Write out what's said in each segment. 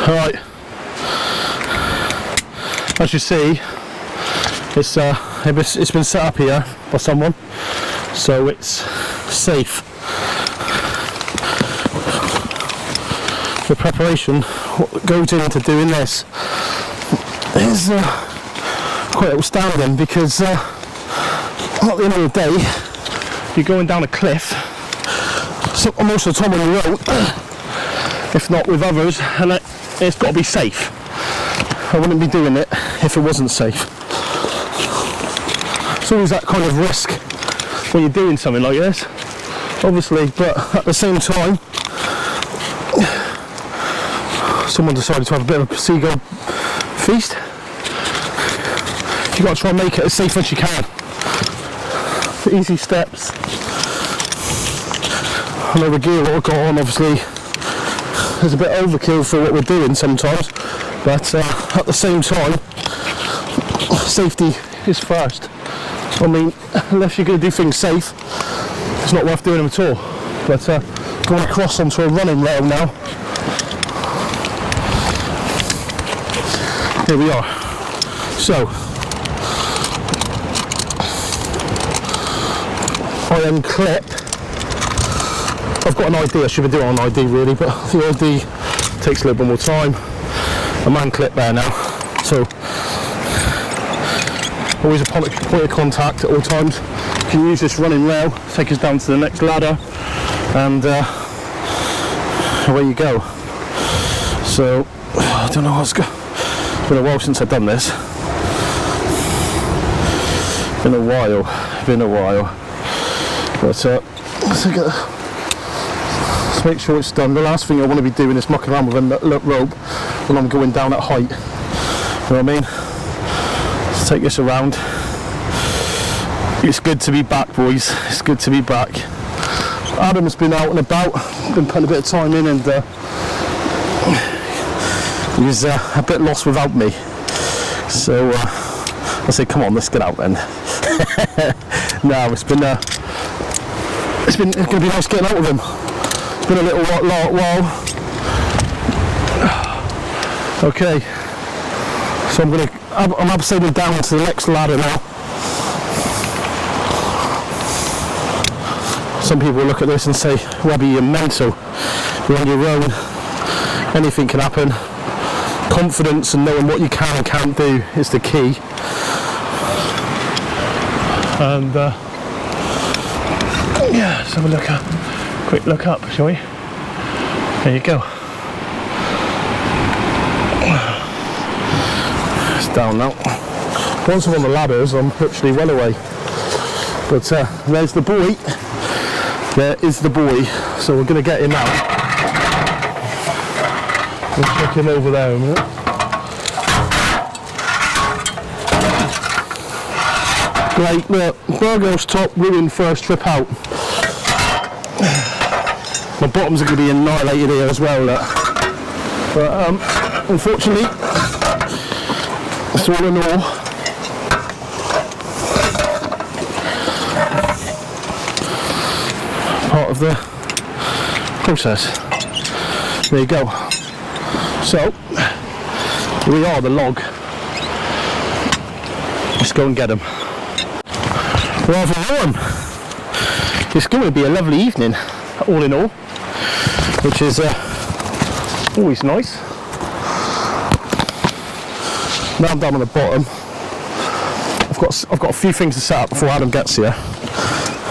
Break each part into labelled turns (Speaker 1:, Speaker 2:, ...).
Speaker 1: Alright, as you see, it's been set up here by someone, so it's safe. The preparation, what goes into doing this is quite outstanding, because at the end of the day, you're going down a cliff, so most of the time on your own, if not with others, and it's got to be safe. I wouldn't be doing it if it wasn't safe. It's always that kind of risk when you're doing something like this, obviously, but at the same time, someone decided to have a bit of a seagull feast. You've got to try and make it as safe as you can. The easy steps. I know the gear what I've got on, obviously, is a bit overkill for what we're doing sometimes, but at the same time, safety is first. I mean, unless you're going to do things safe, it's not worth doing them at all. But going across onto a running rail now. Here we are. So, I unclip. I've got an ID, I should be doing an ID really, but the ID takes a little bit more time. I'm unclipped there now. So, always a point of contact at all times. You can use this running rail, take us down to the next ladder, and away you go. So, I don't know what's going. It's been a while since I've done this. Been a while. But let's make sure it's done. The last thing I want to be doing is mucking around with a rope when I'm going down at height. You know what I mean? Let's take this around. It's good to be back, boys. It's good to be back. Adam's been out and about, been putting a bit of time in, and he was a bit lost without me. So I said, come on, let's get out then. No, it's going to be nice getting out with him. It's been a little while. Okay, so I'm abseiling down to the next ladder now. Some people look at this and say, Webby, you're mental. You're on your own. Anything can happen. Confidence and knowing what you can and can't do is the key. And yeah, let's have a quick look up, shall we? There you go. It's down now. Once I'm on the ladders, I'm literally well away. But there's the buoy. There is the buoy. So we're going to get him out. We'll check him over there a minute. Right, look, Burgo's top ruined first trip out. My bottoms are going to be annihilated here as well, look. But unfortunately, it's all in all. Part of the process. There you go. So, here we are, the log. Let's go and get them. Rather warm. It's going to be a lovely evening, all in all, which is always nice. Now I'm down on the bottom. I've got a few things to set up before Adam gets here.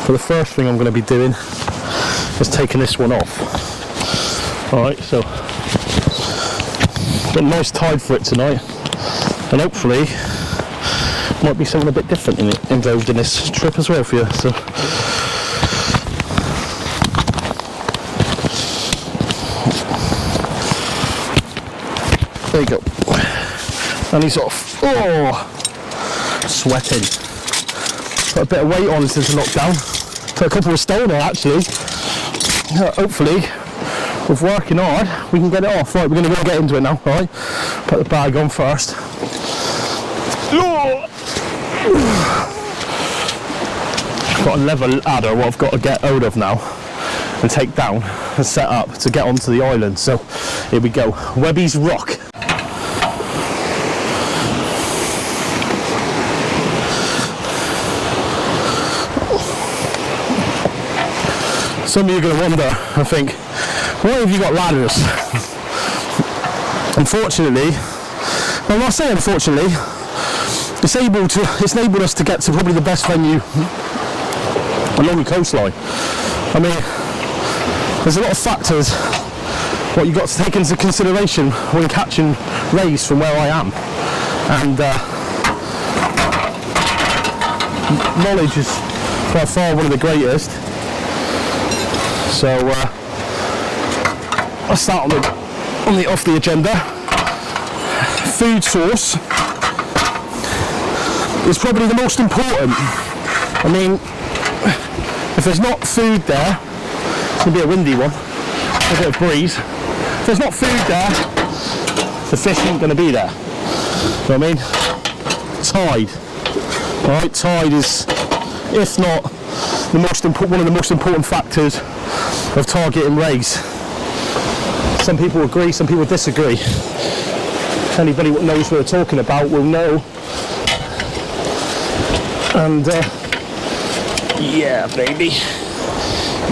Speaker 1: But the first thing I'm going to be doing is taking this one off. All right, so got a nice tide for it tonight, and hopefully might be something a bit different involved in this trip as well for you. So there you go. And he's off. Oh, sweating. Put a bit of weight on since the lockdown. Put a couple of stone on actually. Hopefully, with working hard, we can get it off. Right, we're going to go get into it now. Right, put the bag on first. Got a level ladder. What I've got to get out of now and take down and set up to get onto the island. So here we go, Webby's Rock. Some of you are going to wonder, I think, why have you got ladders? Unfortunately, well, I'm not saying unfortunately, it's enabled us to get to probably the best venue along the coastline. I mean, there's a lot of factors what you've got to take into consideration when catching rays from where I am, and knowledge is by far one of the greatest. So I'll start off the agenda. Food source is probably the most important. I mean, if there's not food there, it's going to be a windy one, a bit of breeze. If there's not food there, the fish ain't going to be there. You know what I mean? Tide. Alright, tide is, if not one of the most important factors of targeting rays. Some people agree, some people disagree. Anybody that knows what they're talking about will know. And yeah, baby,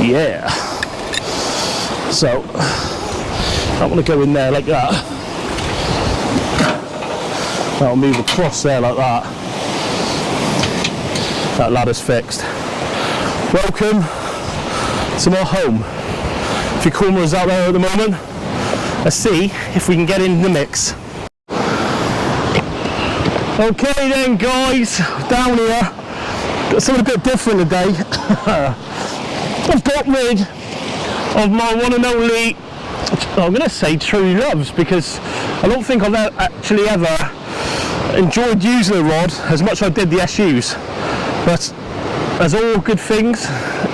Speaker 1: yeah. So I'm gonna go in there like that. That'll move across there like that. That ladder's fixed. Welcome to my home. A few cameras out there at the moment. Let's see if we can get in the mix. Okay then guys, down here, got something a bit different today. I've got rid of my one and only, I'm going to say true loves, because I don't think I've actually ever enjoyed using a rod as much as I did the SUs. But as all good things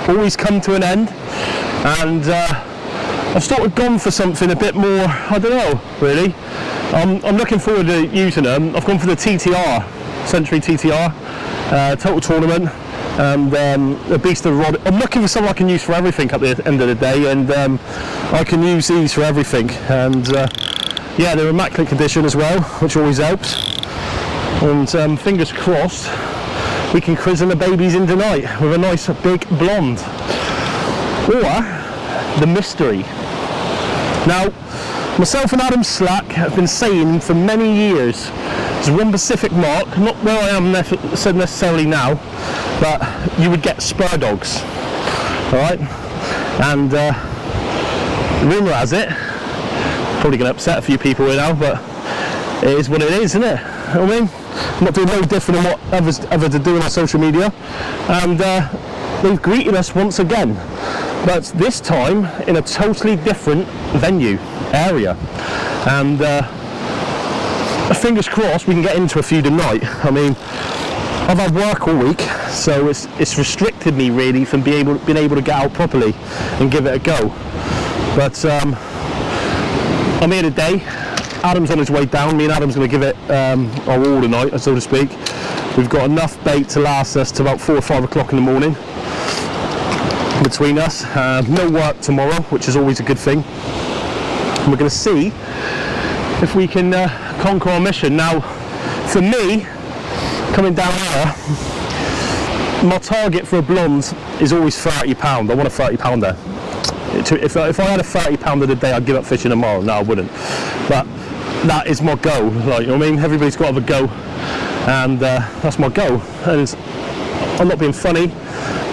Speaker 1: always come to an end, and I've sort of gone for something a bit more, I don't know really. I'm looking forward to using them. I've gone for the TTR, Century TTR, Total Tournament, and the Beast of Rod. I'm looking for something I can use for everything at the end of the day, and I can use these for everything. And yeah, they're immaculate condition as well, which always helps. And fingers crossed, we can christen the babies in tonight with a nice big blonde. Or the mystery. Now, myself and Adam Slack have been saying for many years, there's one Pacific mark, not where I am necessarily now, but you would get Spurdogs, alright? And rumour has it, probably going to upset a few people here now, but it is what it is, isn't it? You know what I mean? I'm not doing no different than what others are doing on social media, and they've greeted us once again, but this time in a totally different venue area, and fingers crossed we can get into a few tonight. I mean, I've had work all week, so it's restricted me really from being able to get out properly and give it a go. But I'm here today. Adam's on his way down. Me and Adam's going to give it our all tonight, so to speak. We've got enough bait to last us to about 4 or 5 o'clock in the morning between us. No work tomorrow, which is always a good thing. And we're going to see if we can conquer our mission. Now, for me, coming down here, my target for a blonde is always £30. I want a £30-pounder. If I had a £30 a day, I'd give up fishing tomorrow. No, I wouldn't. But that is my goal. Like, you know what I mean? Everybody's got to have a go, and that's my goal. And I'm not being funny.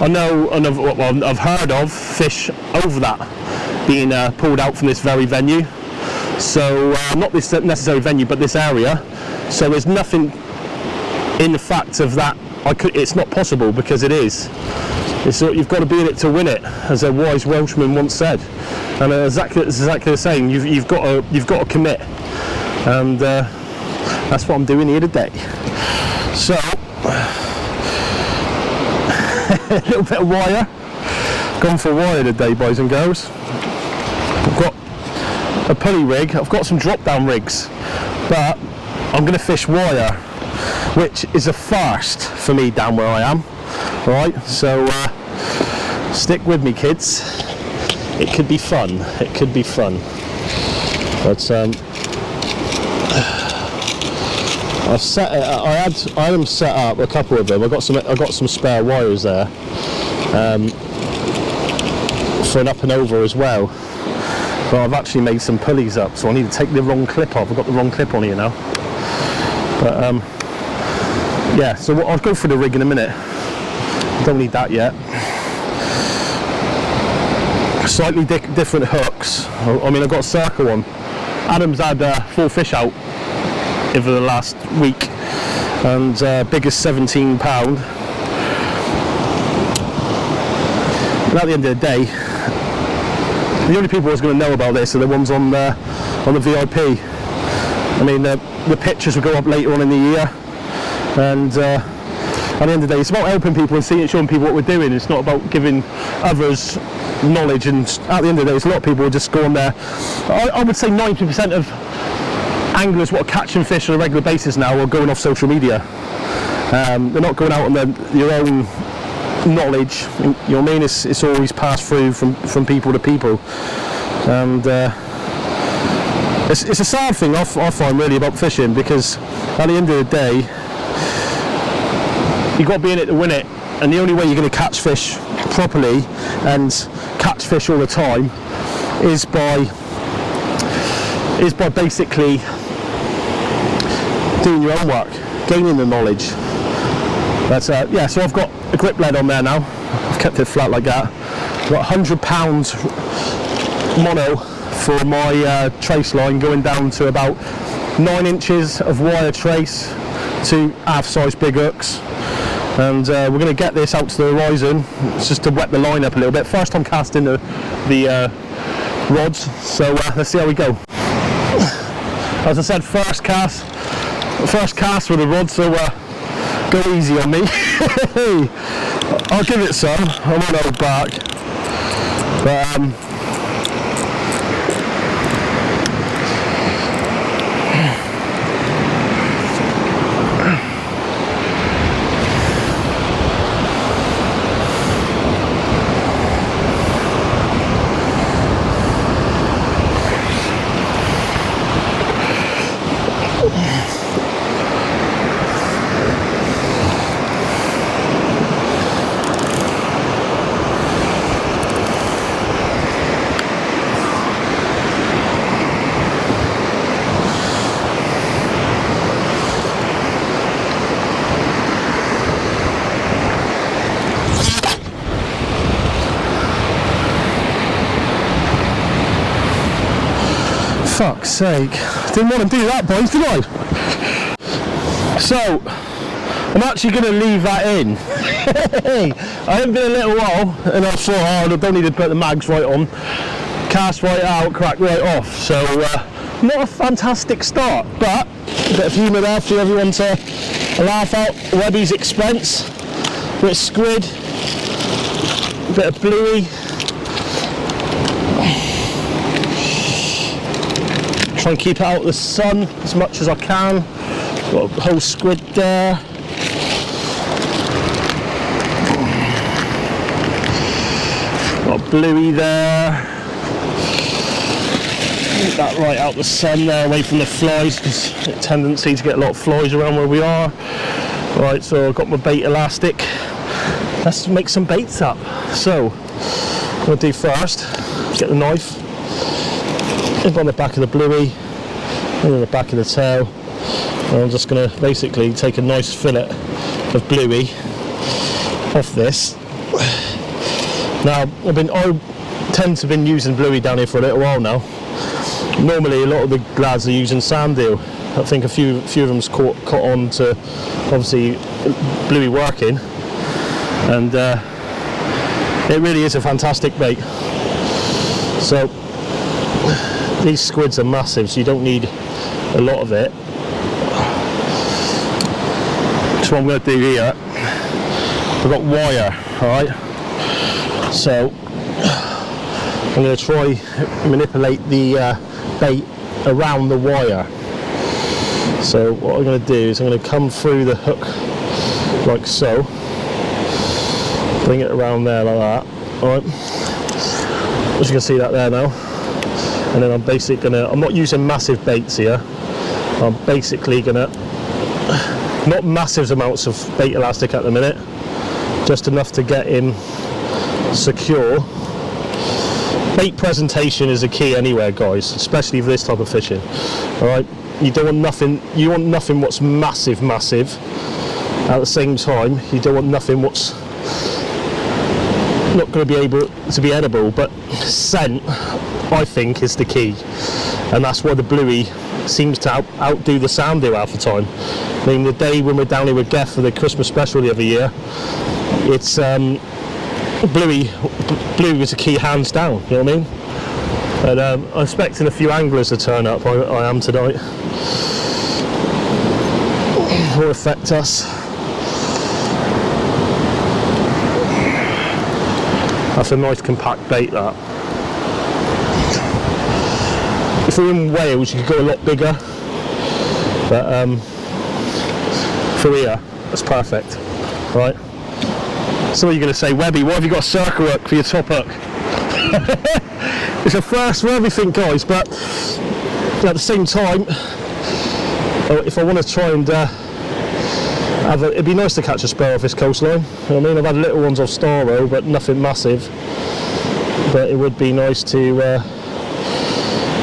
Speaker 1: I know, and I've heard of fish over that being pulled out from this very venue. So not this necessary venue, but this area. So there's nothing in the fact of that. It's not possible, because it is. You've got to be in it to win it, as a wise Welshman once said. And it's exactly the same. You've got to commit, and that's what I'm doing here today. So a little bit of wire. Gone for wire today, boys and girls. I've got a pulley rig. I've got some drop-down rigs, but I'm going to fish wire, which is a first for me down where I am. Right, so stick with me, kids. it could be fun. It could be fun. But I've set it. I had them set up, a couple of them. I got some spare wires there for an up and over as well. But I've actually made some pulleys up, so I need to take the wrong clip off. I've got the wrong clip on here now. But yeah, so I'll go through the rig in a minute. Don't need that yet. Slightly different hooks. I mean, I've got a circle one. Adam's had 4 fish out over the last week, and biggest £17. And at the end of the day, the only people who's going to know about this are the ones on the VIP. I mean, the pictures will go up later on in the year, and at the end of the day, it's about helping people and showing people what we're doing. It's not about giving others knowledge, and at the end of the day, it's a lot of people who just go on there. I would say 90% of anglers what are catching fish on a regular basis now are going off social media. They're not going out on your own knowledge, you know what I mean? It's always passed through from people to people, and it's a sad thing I find really about fishing, because at the end of the day you've got to be in it to win it, and the only way you're going to catch fish properly and catch fish all the time is by basically doing your own work, gaining the knowledge. But yeah, so I've got a grip lead on there now. I've kept it flat like that. I've got £100 mono for my trace line, going down to about 9 inches of wire trace, 2 half-size big hooks, and we're going to get this out to the horizon. It's just to wet the line up a little bit. First time casting the rods, so let's see how we go. As I said, first cast with the rod, so go easy on me. I'll give it some, I won't hold back. But fuck's sake, didn't want to do that, boys, did I? So I'm actually going to leave that in. I haven't been a little while, and I thought, oh, I don't need to put the mags right on, cast right out, crack right off. So not a fantastic start, but a bit of humour there for everyone to laugh out Webby's expense. A bit of squid, a bit of bluey. Try and keep it out of the sun as much as I can. Got a whole squid there. Got a bluey there. Keep that right out the sun there, away from the flies, because there's a tendency to get a lot of flies around where we are. Right, so I've got my bait elastic. Let's make some baits up. So, what I'm going to do first, get the knife. On the back of the bluey, and on the back of the tail, and I'm just going to basically take a nice fillet of bluey off this. Now I tend to have been using bluey down here for a little while now. Normally a lot of the lads are using sand eel. I think a few of them's caught on to obviously bluey working, and it really is a fantastic bait. So these squids are massive, so you don't need a lot of it. So what I'm going to do here, I've got wire, alright? So I'm going to try manipulate the bait around the wire. So what I'm going to do is I'm going to come through the hook like so, bring it around there like that, alright? As you can see that there now. And then I'm basically gonna, I'm not using massive baits here. I'm basically gonna, not massive amounts of bait elastic at the minute, just enough to get him secure. Bait presentation is a key anywhere, guys, especially for this type of fishing. Alright, you don't want nothing, you want nothing what's massive. At the same time, you don't want nothing what's not going to be able to be edible, but scent, I think, is the key. And that's why the bluey seems to outdo the sandu half the time. I mean, the day when we're down here with Geff for the Christmas special the other year, it's bluey was a key, hands down, you know what I mean? And I'm expecting a few anglers to turn up. I am tonight. Will affect us. That's a nice compact bait, that. If we were in Wales, you could go a lot bigger, but for here, that's perfect, right? So what are you going to say, Webby, why have you got a circle hook for your top hook? It's a first for everything, guys, but at the same time, if I want to try and it'd be nice to catch a spur off this coastline. You know what I mean? I've had little ones off Starro, but nothing massive. But it would be nice to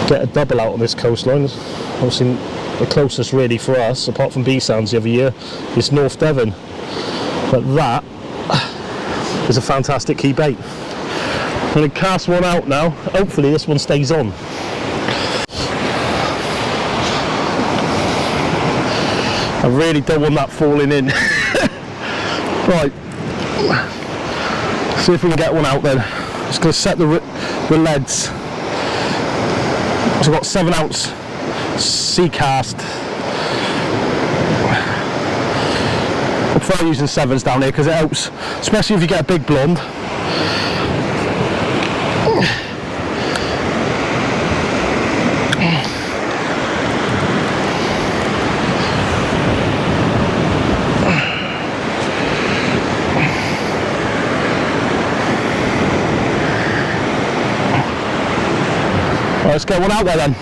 Speaker 1: get a double out on this coastline. Obviously, the closest really for us, apart from B-Sounds the other year, is North Devon. But that is a fantastic key bait. I'm going to cast one out now. Hopefully this one stays on. I really don't want that falling in. Right, see if we can get one out then. Just going to set the leads. So I've got 7-ounce sea cast. I prefer using 7s down here because it helps, especially if you get a big blonde. Let's get one out there then.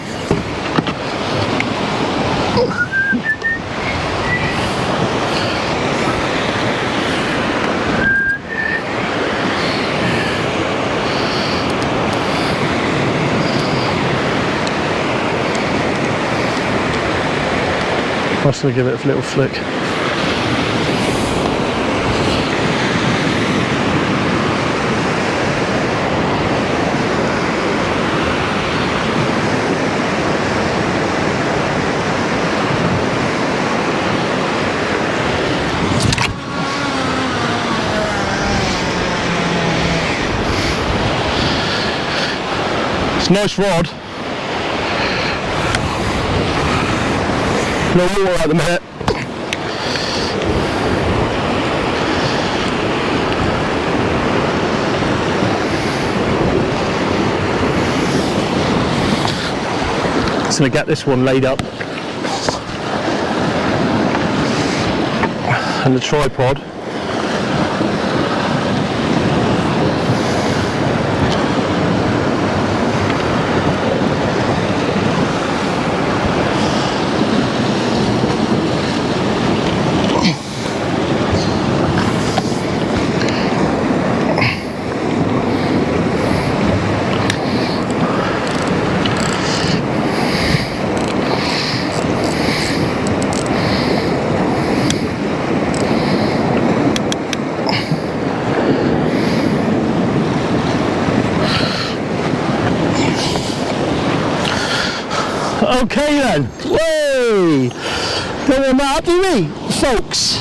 Speaker 1: I'm just going to give it a little flick. Nice rod. No water at the minute. Just going to get this one laid up and the tripod. Okay then, whoa! Don't want that, do we, folks?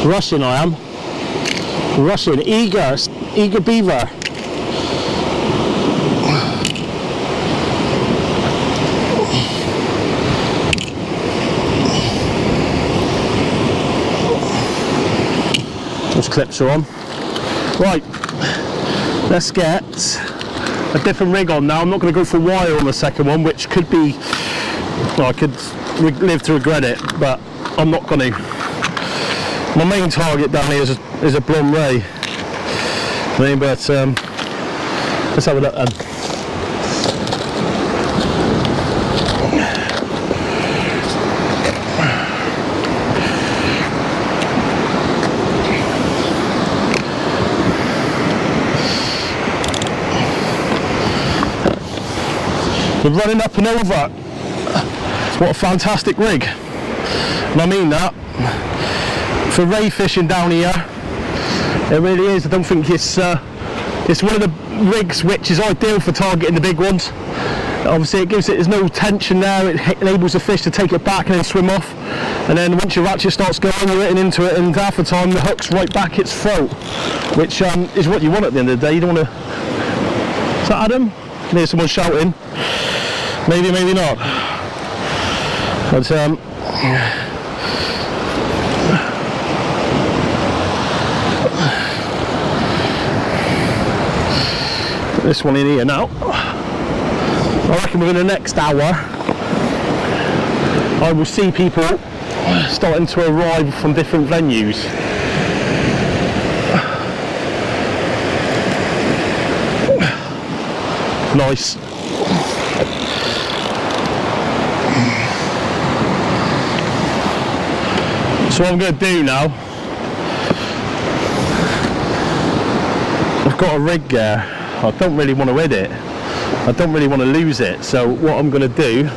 Speaker 1: Rushing I am. Rushing, eager beaver. Those clips are on. Right, let's get a different rig on now. I'm not going to go for wire on the second one, which could be, well, I could live to regret it, but I'm not going to. My main target down here is a blonde ray. I mean, but let's have a look then. We're running up and over. What a fantastic rig. And I mean that. For ray fishing down here, it really is. I don't think it's one of the rigs which is ideal for targeting the big ones. Obviously it gives it, there's no tension there, it enables the fish to take it back and then swim off. And then once your ratchet starts going, you're hitting into it, and half the time the hook's right back its throat. Which is what you want at the end of the day. You don't want to... Is that Adam? I can hear someone shouting. Maybe, maybe not. But put this one in here now. I reckon within the next hour I will see people starting to arrive from different venues. Nice. So what I'm going to do now, I've got a rig there, I don't really want to hit it, I don't really want to lose it, so what I'm going to do,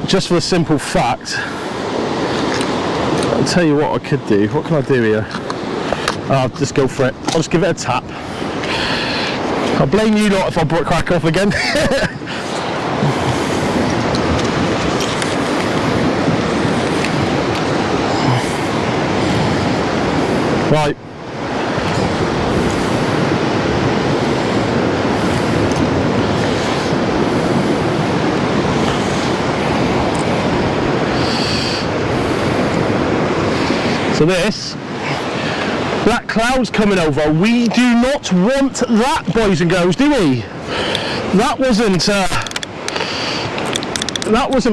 Speaker 1: just for the simple fact, I'll tell you what I could do. What can I do here? I'll just go for it, I'll just give it a tap. I'll blame you lot if I crack off again. Right. So this, black clouds coming over. We do not want that, boys and girls, do we? That wasn't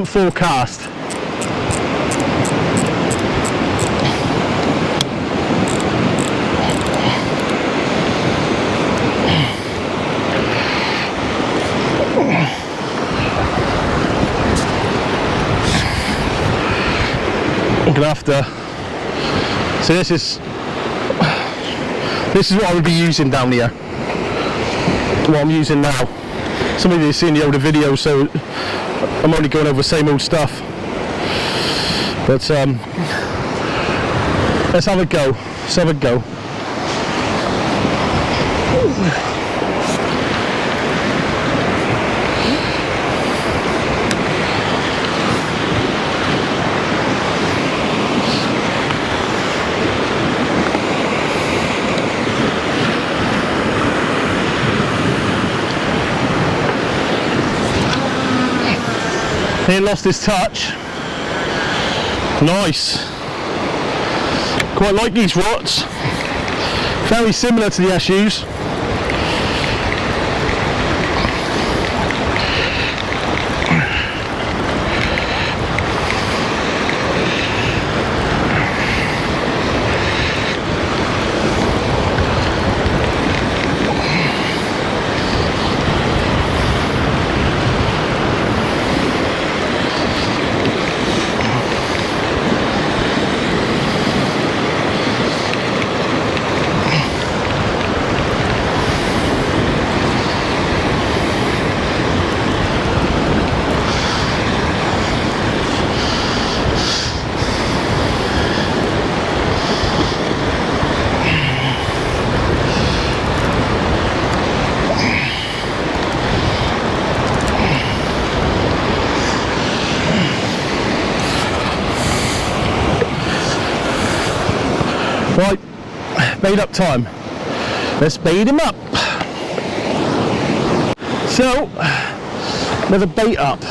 Speaker 1: forecast. I'm gonna have to. So this is what I would be using down here. What I'm using now. Some of you have seen the older videos, so I'm only going over the same old stuff. But let's have a go. Let's have a go. He lost his touch. Nice. Quite like these rods. Very similar to the SUs. Right, bait up time. Let's bait him up. So, another bait up.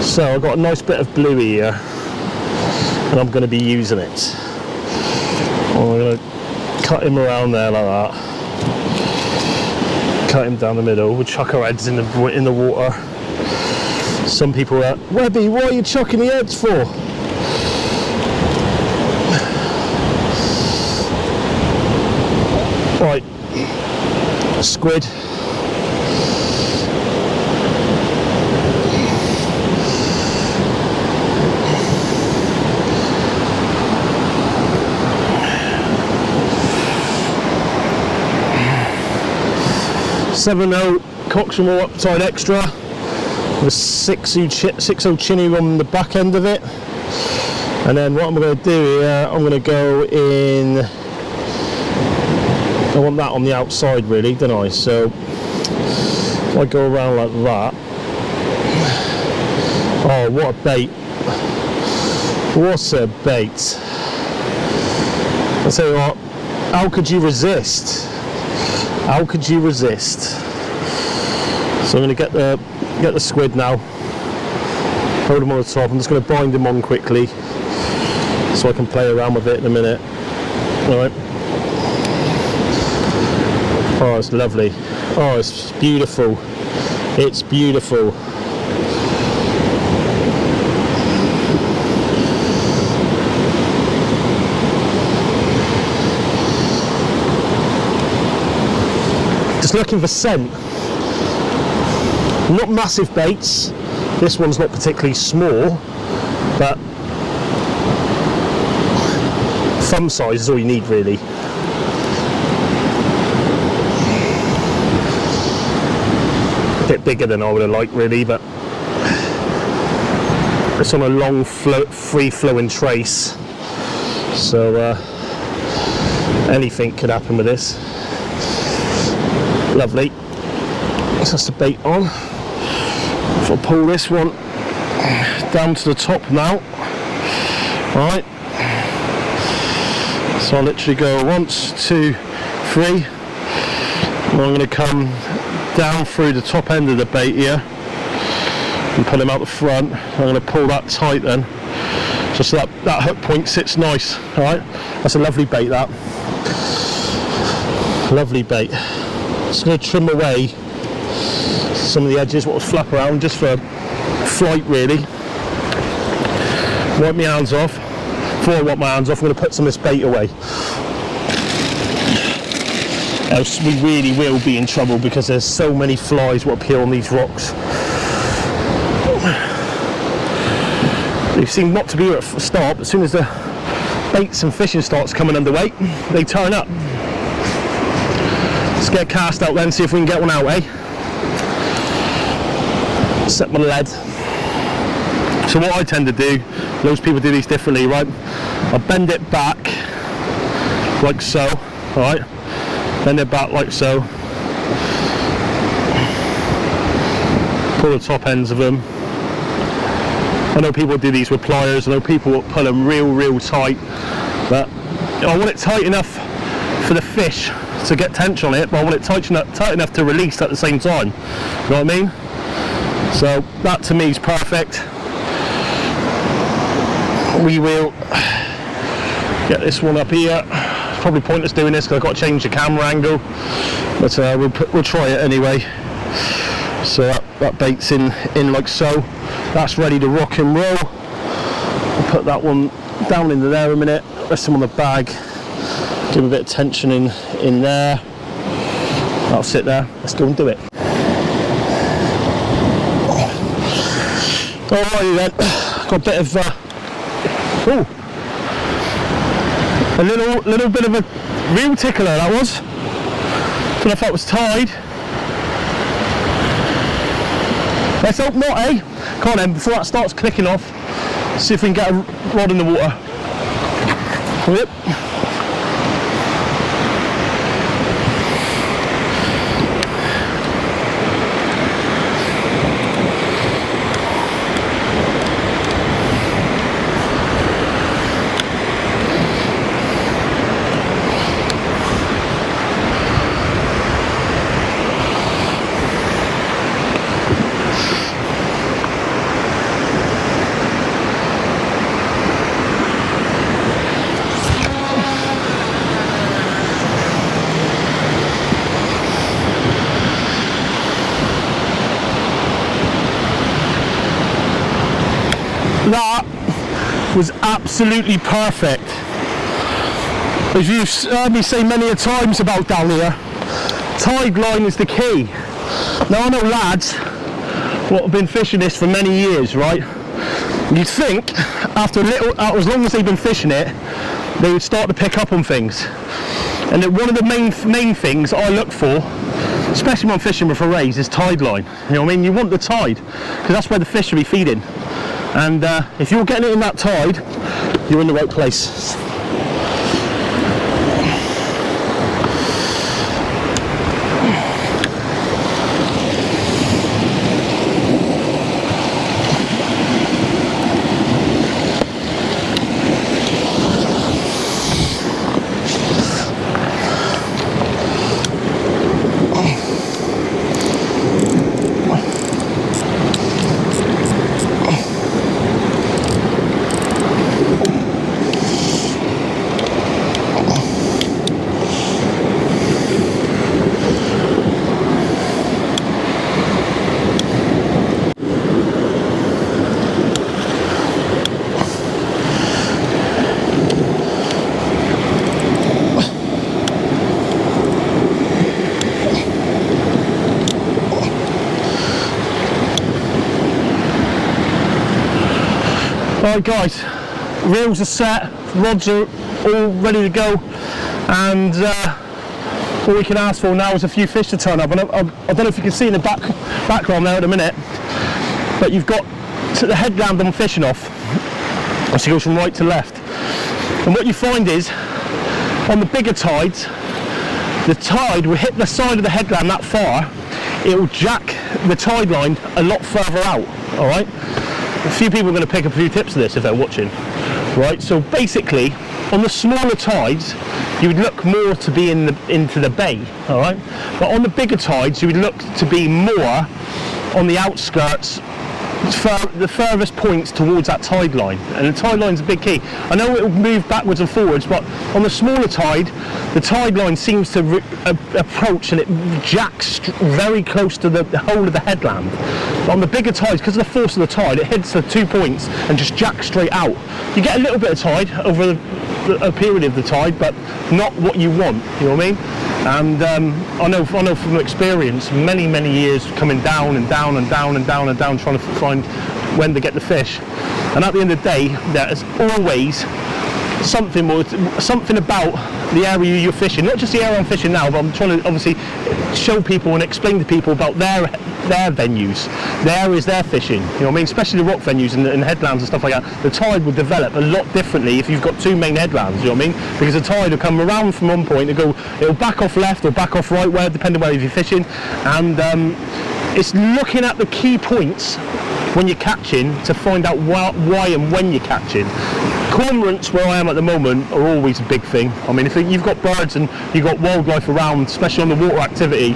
Speaker 1: So I've got a nice bit of blue here, and I'm going to be using it. I'm going to cut him around there like that. Cut him down the middle. We'll chuck our heads in the water. Some people are, Webby, what are you chucking the heads for? Right, squid. $7.0 Coxswain upside extra with 6.0 chinny on the back end of it. And then what I'm going to do here, I'm going to go in, I want that on the outside really, don't I? So if I go around like that, oh what a bait, what a bait. I'll tell you what, how could you resist? How could you resist? So I'm going to get the squid now, hold him on the top. I'm just going to bind him on quickly so I can play around with it in a minute. Alright. Oh, it's lovely. Oh, it's beautiful. It's beautiful. Just looking for scent. Not massive baits. This one's not particularly small, but thumb size is all you need really. A bit bigger than I would have liked really, but it's on a long free flowing trace, so anything could happen with this. Lovely. So that's the bait on. So I'll pull this one down to the top now. Alright. So I'll literally go 1, 2, 3. And I'm going to come down through the top end of the bait here and pull him out the front. I'm going to pull that tight then, just so that hook point sits nice. Alright. That's a lovely bait, that. Lovely bait. Just going to trim away some of the edges, what will flap around, just for flight really. Wipe my hands off. Before I wipe my hands off, I'm going to put some of this bait away. Else we really will be in trouble because there's so many flies what appear on these rocks. They seem not to be at a stop. As soon as the baits and fishing starts coming underweight, they turn up. Let's get a cast out then, see if we can get one out, eh? Set my lead. So what I tend to do, loads of people do these differently, right? I bend it back like so, alright? Bend it back like so. Pull the top ends of them. I know people do these with pliers, I know people will pull them real tight, but I want it tight enough for the fish to get tension on it, but I want it tight enough to release at the same time. You know what I mean? So that to me is perfect. We will get this one up here. It's probably pointless doing this because I've got to change the camera angle, but we'll try it anyway. So that bait's in like so. That's ready to rock and roll. I'll put that one down into there a minute. Rest them on the bag. Give a bit of tension in there. That'll sit there. Let's go and do it. Alrighty then. Got a bit of a little bit of a real tickler that was. Don't know if that was tied. Let's hope not, eh? Come on then, before that starts clicking off, see if we can get a rod in the water. Yep. That was absolutely perfect. As you've heard me say many a times about down here, tide line is the key. Now I know lads what have been fishing this for many years, right? You'd think after as long as they've been fishing it, they would start to pick up on things. And that one of the main things I look for, especially when I'm fishing with rays, is tide line. You know what I mean? You want the tide, because that's where the fish will be feeding. And if you're getting it in that tide, you're in the right place. Right guys, reels are set, rods are all ready to go, and all we can ask for now is a few fish to turn up. And I don't know if you can see in the background there at the minute, but you've got the headland I'm fishing off, so it goes from right to left. And what you find is, on the bigger tides, the tide will hit the side of the headland that far, it will jack the tide line a lot further out, alright? A few people are going to pick up a few tips of this if they're watching, right? So basically, on the smaller tides, you would look more to be into the bay, all right? But on the bigger tides, you would look to be more on the outskirts, the furthest points towards that tide line. And the tide line's a big key. I know it will move backwards and forwards, but on the smaller tide, the tide line seems to approach and it jacks very close to the whole of the headland. But on the bigger tides, because of the force of the tide, it hits the 2 points and just jacks straight out. You get a little bit of tide over a period of the tide, but not what you want, you know what I mean? And I know from experience, many years coming down and down and down and down and down, trying to find when to get the fish. And at the end of the day, there's always something about the area you're fishing, not just the area I'm fishing now, but I'm trying to obviously show people and explain to people about their venues, the areas they're fishing, you know what I mean, especially the rock venues and headlands and stuff like that. The tide will develop a lot differently if you've got two main headlands, you know what I mean, because the tide will come around from one point and it'll back off left or back off right, depending where you're fishing. And it's looking at the key points when you're catching to find out why and when you're catching. Cormorants, where I am at the moment, are always a big thing. I mean, if you've got birds and you've got wildlife around, especially on the water activity,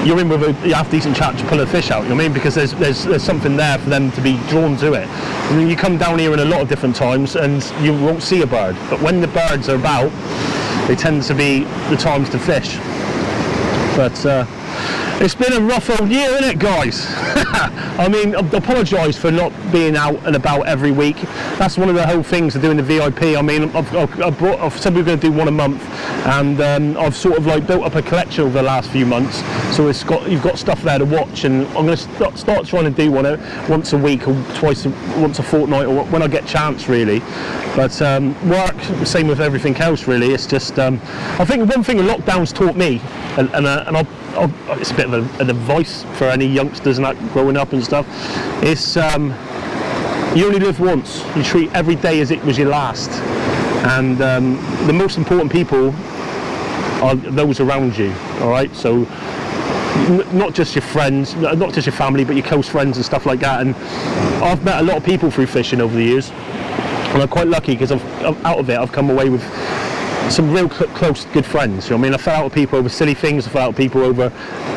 Speaker 1: you're in with a half decent chat to pull a fish out, you know what I mean? Because there's something there for them to be drawn to it. And then you come down here in a lot of different times and you won't see a bird. But when the birds are about, they tend to be the times to fish. But it's been a rough old year, isn't it, guys? I mean, I apologise for not being out and about every week. That's one of the whole things of doing the VIP. I mean, I've said we were going to do one a month, and I've sort of like built up a collection over the last few months. So you've got stuff there to watch, and I'm going to start trying to do one once a week or once a fortnight, or when I get chance, really. But work, same with everything else, really. It's just I think one thing lockdown's taught me, and it's a bit of an advice for any youngsters and that growing up and stuff, it's you only live once. You treat every day as it was your last, and the most important people are those around you, all right? So not just your friends, not just your family, but your close friends and stuff like that. And I've met a lot of people through fishing over the years, and I'm quite lucky because out of it I've come away with some real close, good friends. You know what I mean? I fell out with people over silly things, I fell out with people over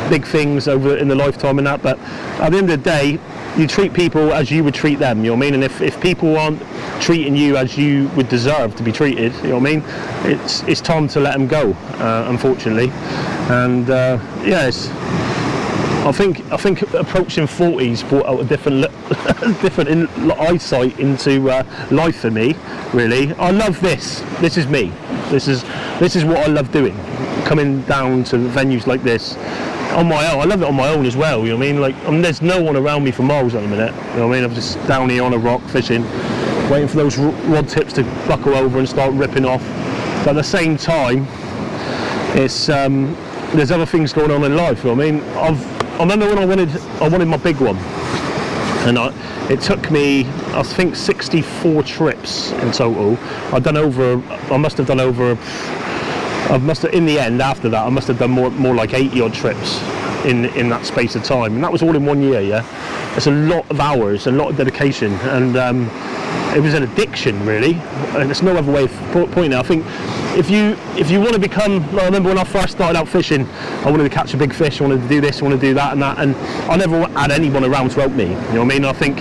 Speaker 1: big things over in the lifetime and that, but at the end of the day, you treat people as you would treat them, you know what I mean? And if people aren't treating you as you would deserve to be treated, you know what I mean? It's time to let them go, unfortunately. And yes, I think approaching 40s brought out a different eyesight into life for me, really. I love this. This is me. This is what I love doing, coming down to venues like this on my own. I love it on my own as well, you know what I mean? Like, there's no one around me for miles at the minute, you know what I mean? I'm just down here on a rock fishing, waiting for those rod tips to buckle over and start ripping off. But at the same time, it's there's other things going on in life, you know what I mean? I remember when I wanted my big one, and it took me, I think, 64 trips in total. In the end, after that, I must have done more like 80 odd trips in that space of time, and that was all in 1 year. Yeah, it's a lot of hours, a lot of dedication, and it was an addiction, really, and there's no other way of putting it. I think if you want to become, like, I remember when I first started out fishing, I wanted to catch a big fish, I wanted to do this, I wanted to do that and that, and I never had anyone around to help me, you know what I mean? I think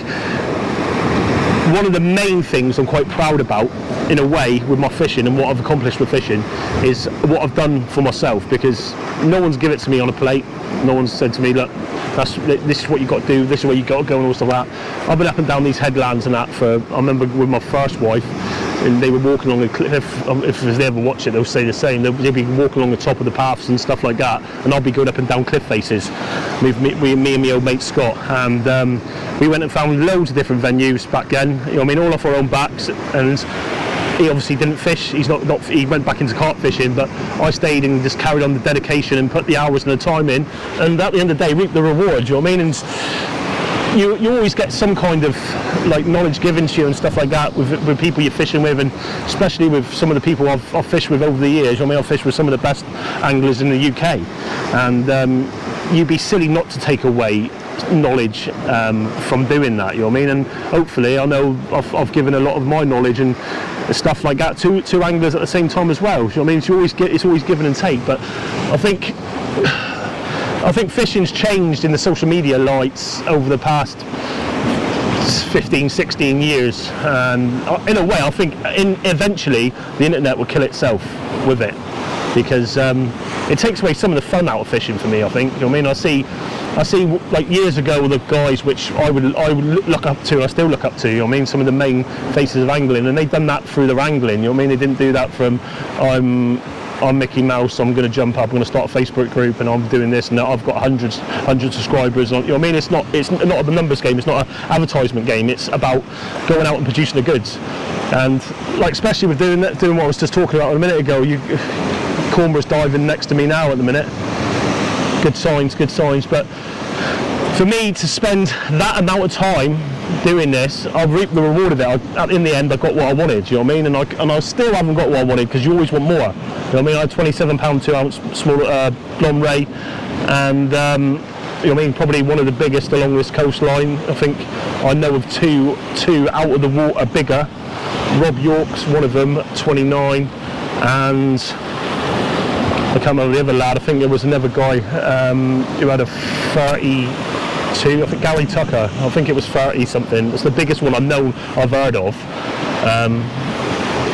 Speaker 1: one of the main things I'm quite proud about, in a way, with my fishing and what I've accomplished with fishing, is what I've done for myself, because no one's given it to me on a plate. No one's said to me, look, this is what you've got to do, this is where you've got to go, and all stuff like that. I've been up and down these headlands and that for, I remember with my first wife, and they were walking along the cliff. If they ever watch it, they'll say the same. They'll be walking along the top of the paths and stuff like that, and I'll be going up and down cliff faces with me and my old mate Scott, and we went and found loads of different venues back then, you know what I mean, all off our own backs. And he obviously didn't fish, he went back into carp fishing, but I stayed and just carried on the dedication and put the hours and the time in, and at the end of the day reap the reward, you know what I mean? And you always get some kind of like knowledge given to you and stuff like that with people you're fishing with, and especially with some of the people I've fished with over the years. You know what I mean? I've fished with some of the best anglers in the UK, and you'd be silly not to take away knowledge from doing that, you know what I mean? And hopefully, I know I've given a lot of my knowledge and stuff like that to anglers at the same time as well. You know what I mean? It's always give and take, but I think fishing's changed in the social media lights over the past 15, 16 years, and in a way I think eventually the internet will kill itself with it, because it takes away some of the fun out of fishing for me, I think. You know what I mean? I see like years ago the guys which I would look up to, I still look up to, you know what I mean, some of the main faces of angling, and they've done that through their angling, you know what I mean? They didn't do that from I'm Mickey Mouse, I'm going to jump up, I'm going to start a Facebook group, and I'm doing this, and I've got 100 subscribers. You know what I mean? It's not a numbers game, it's not an advertisement game. It's about going out and producing the goods. And like, especially with doing what I was just talking about a minute ago, Cornborough's diving next to me now at the minute. Good signs. But for me to spend that amount of time doing this, I've reaped the reward of it. In the end, I got what I wanted, you know what I mean? And I still haven't got what I wanted, because you always want more. You know what I mean? I had 27 pound 2 ounce small blonde ray, and you know what I mean, probably one of the biggest along this coastline. I think I know of two out of the water bigger. Rob York's one of them, 29, and I can't remember the other lad. I think there was another guy who had a 32. I think Gary Tucker. I think it was 30 something. It's the biggest one I've heard of.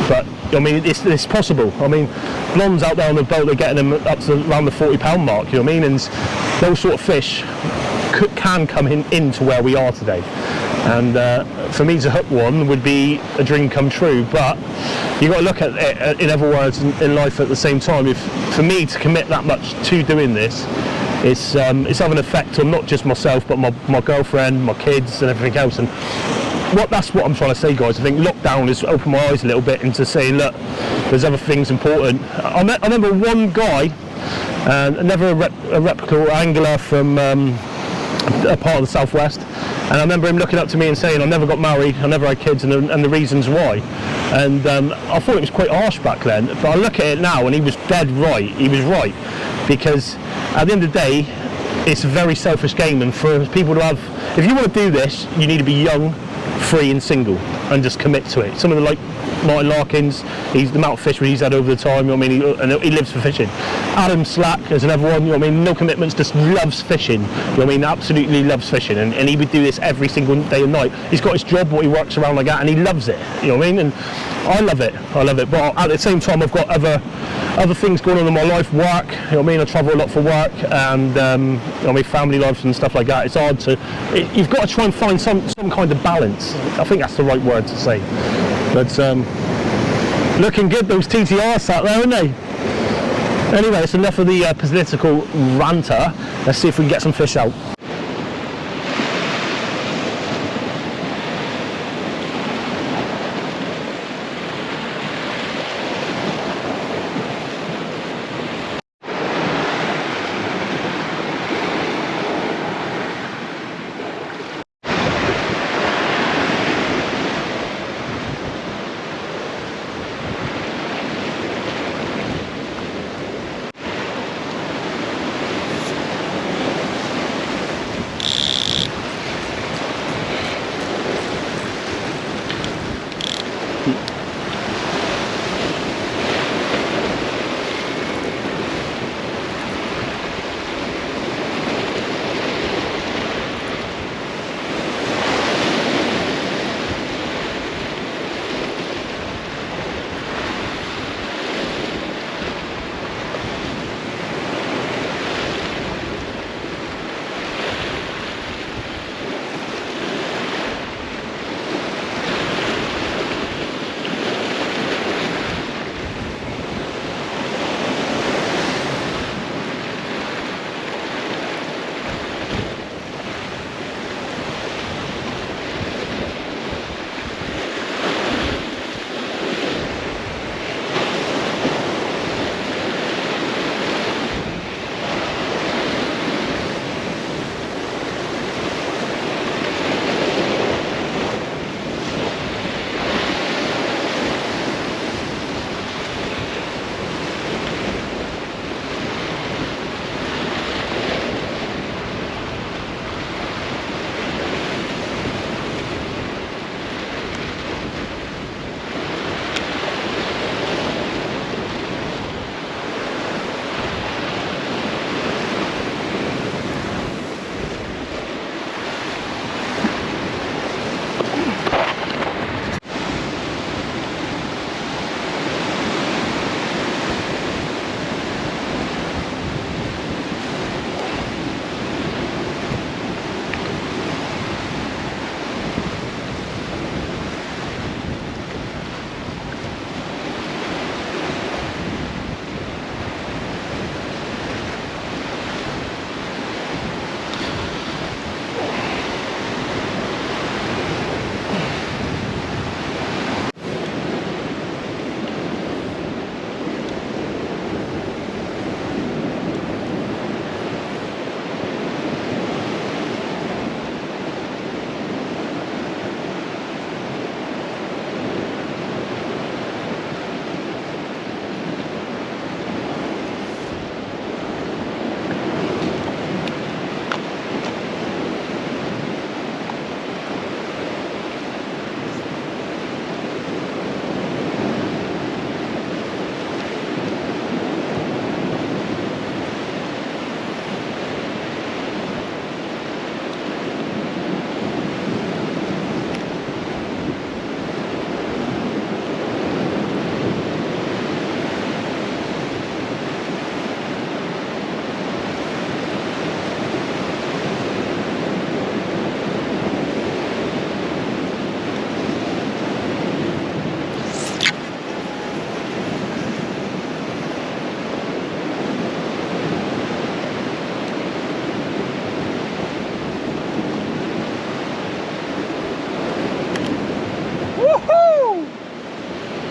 Speaker 1: But I mean, it's possible. I mean, blondes out there on the boat, they're getting them up to around the £40 mark. You know what I mean? And those sort of fish can come into where we are today. And for me to hook one would be a dream come true, but you've got to look at it, in other words, in life at the same time. For me to commit that much to doing this, it's having an effect on not just myself, but my girlfriend, my kids, and everything else. And that's what I'm trying to say, guys. I think lockdown has opened my eyes a little bit into saying, look, there's other things important. I remember one guy, another a reputable angler from a part of the southwest, and I remember him looking up to me and saying, I never got married, I never had kids, and the reasons why. And I thought it was quite harsh back then, but I look at it now and he was dead right. He was right, because at the end of the day, it's a very selfish game, and for people to have, if you want to do this, you need to be young, free and single, and just commit to it. Some of the, like Martin Larkins, the amount of fish he's had over the time, you know what I mean, and he lives for fishing. Adam Slack is another one, you know what I mean, no commitments, just loves fishing, you know what I mean, absolutely loves fishing, and he would do this every single day and night. He's got his job, what he works around like that, and he loves it, you know what I mean, and I love it, but at the same time I've got other things going on in my life, work, you know what I mean, I travel a lot for work, and you know what I mean, family life and stuff like that. It's hard to, you've got to try and find some kind of balance. I think that's the right word to say. But Looking good, those TTRs sat there, aren't they? Anyway, it's enough of the political ranter. Let's see if we can get some fish out.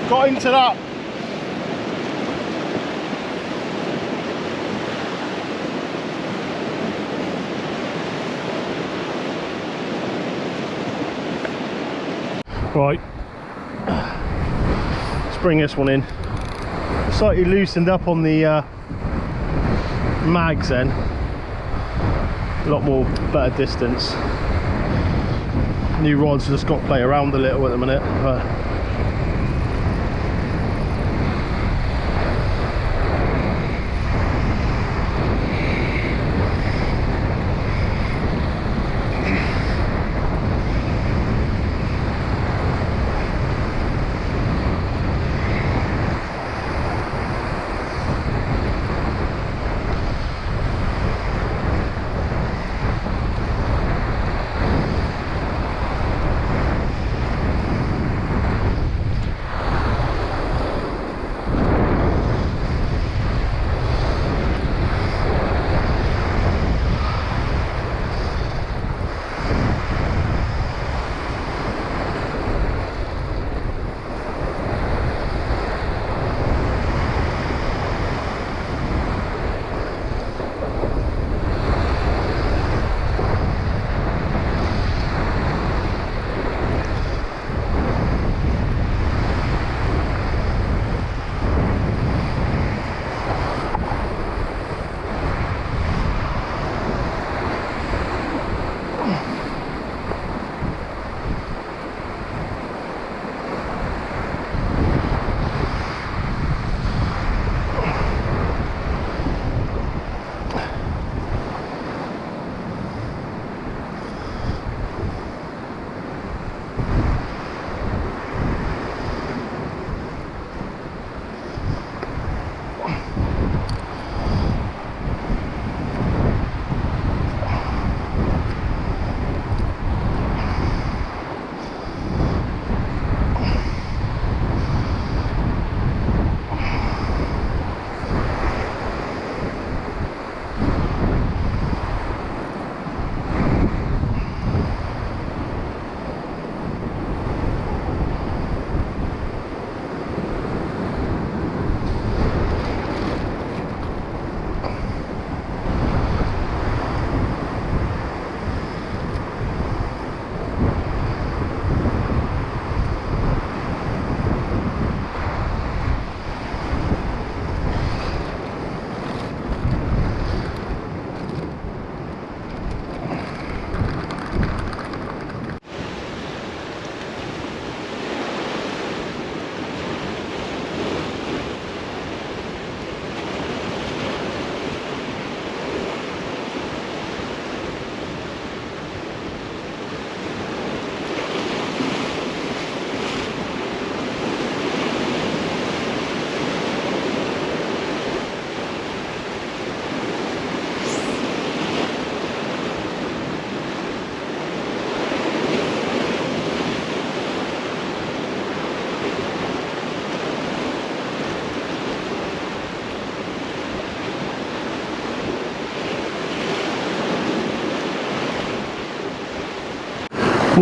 Speaker 2: Got into that. Right, let's bring this one in. Slightly loosened up on the mags then. A lot more better distance. New rods, just got to play around a little at the minute, but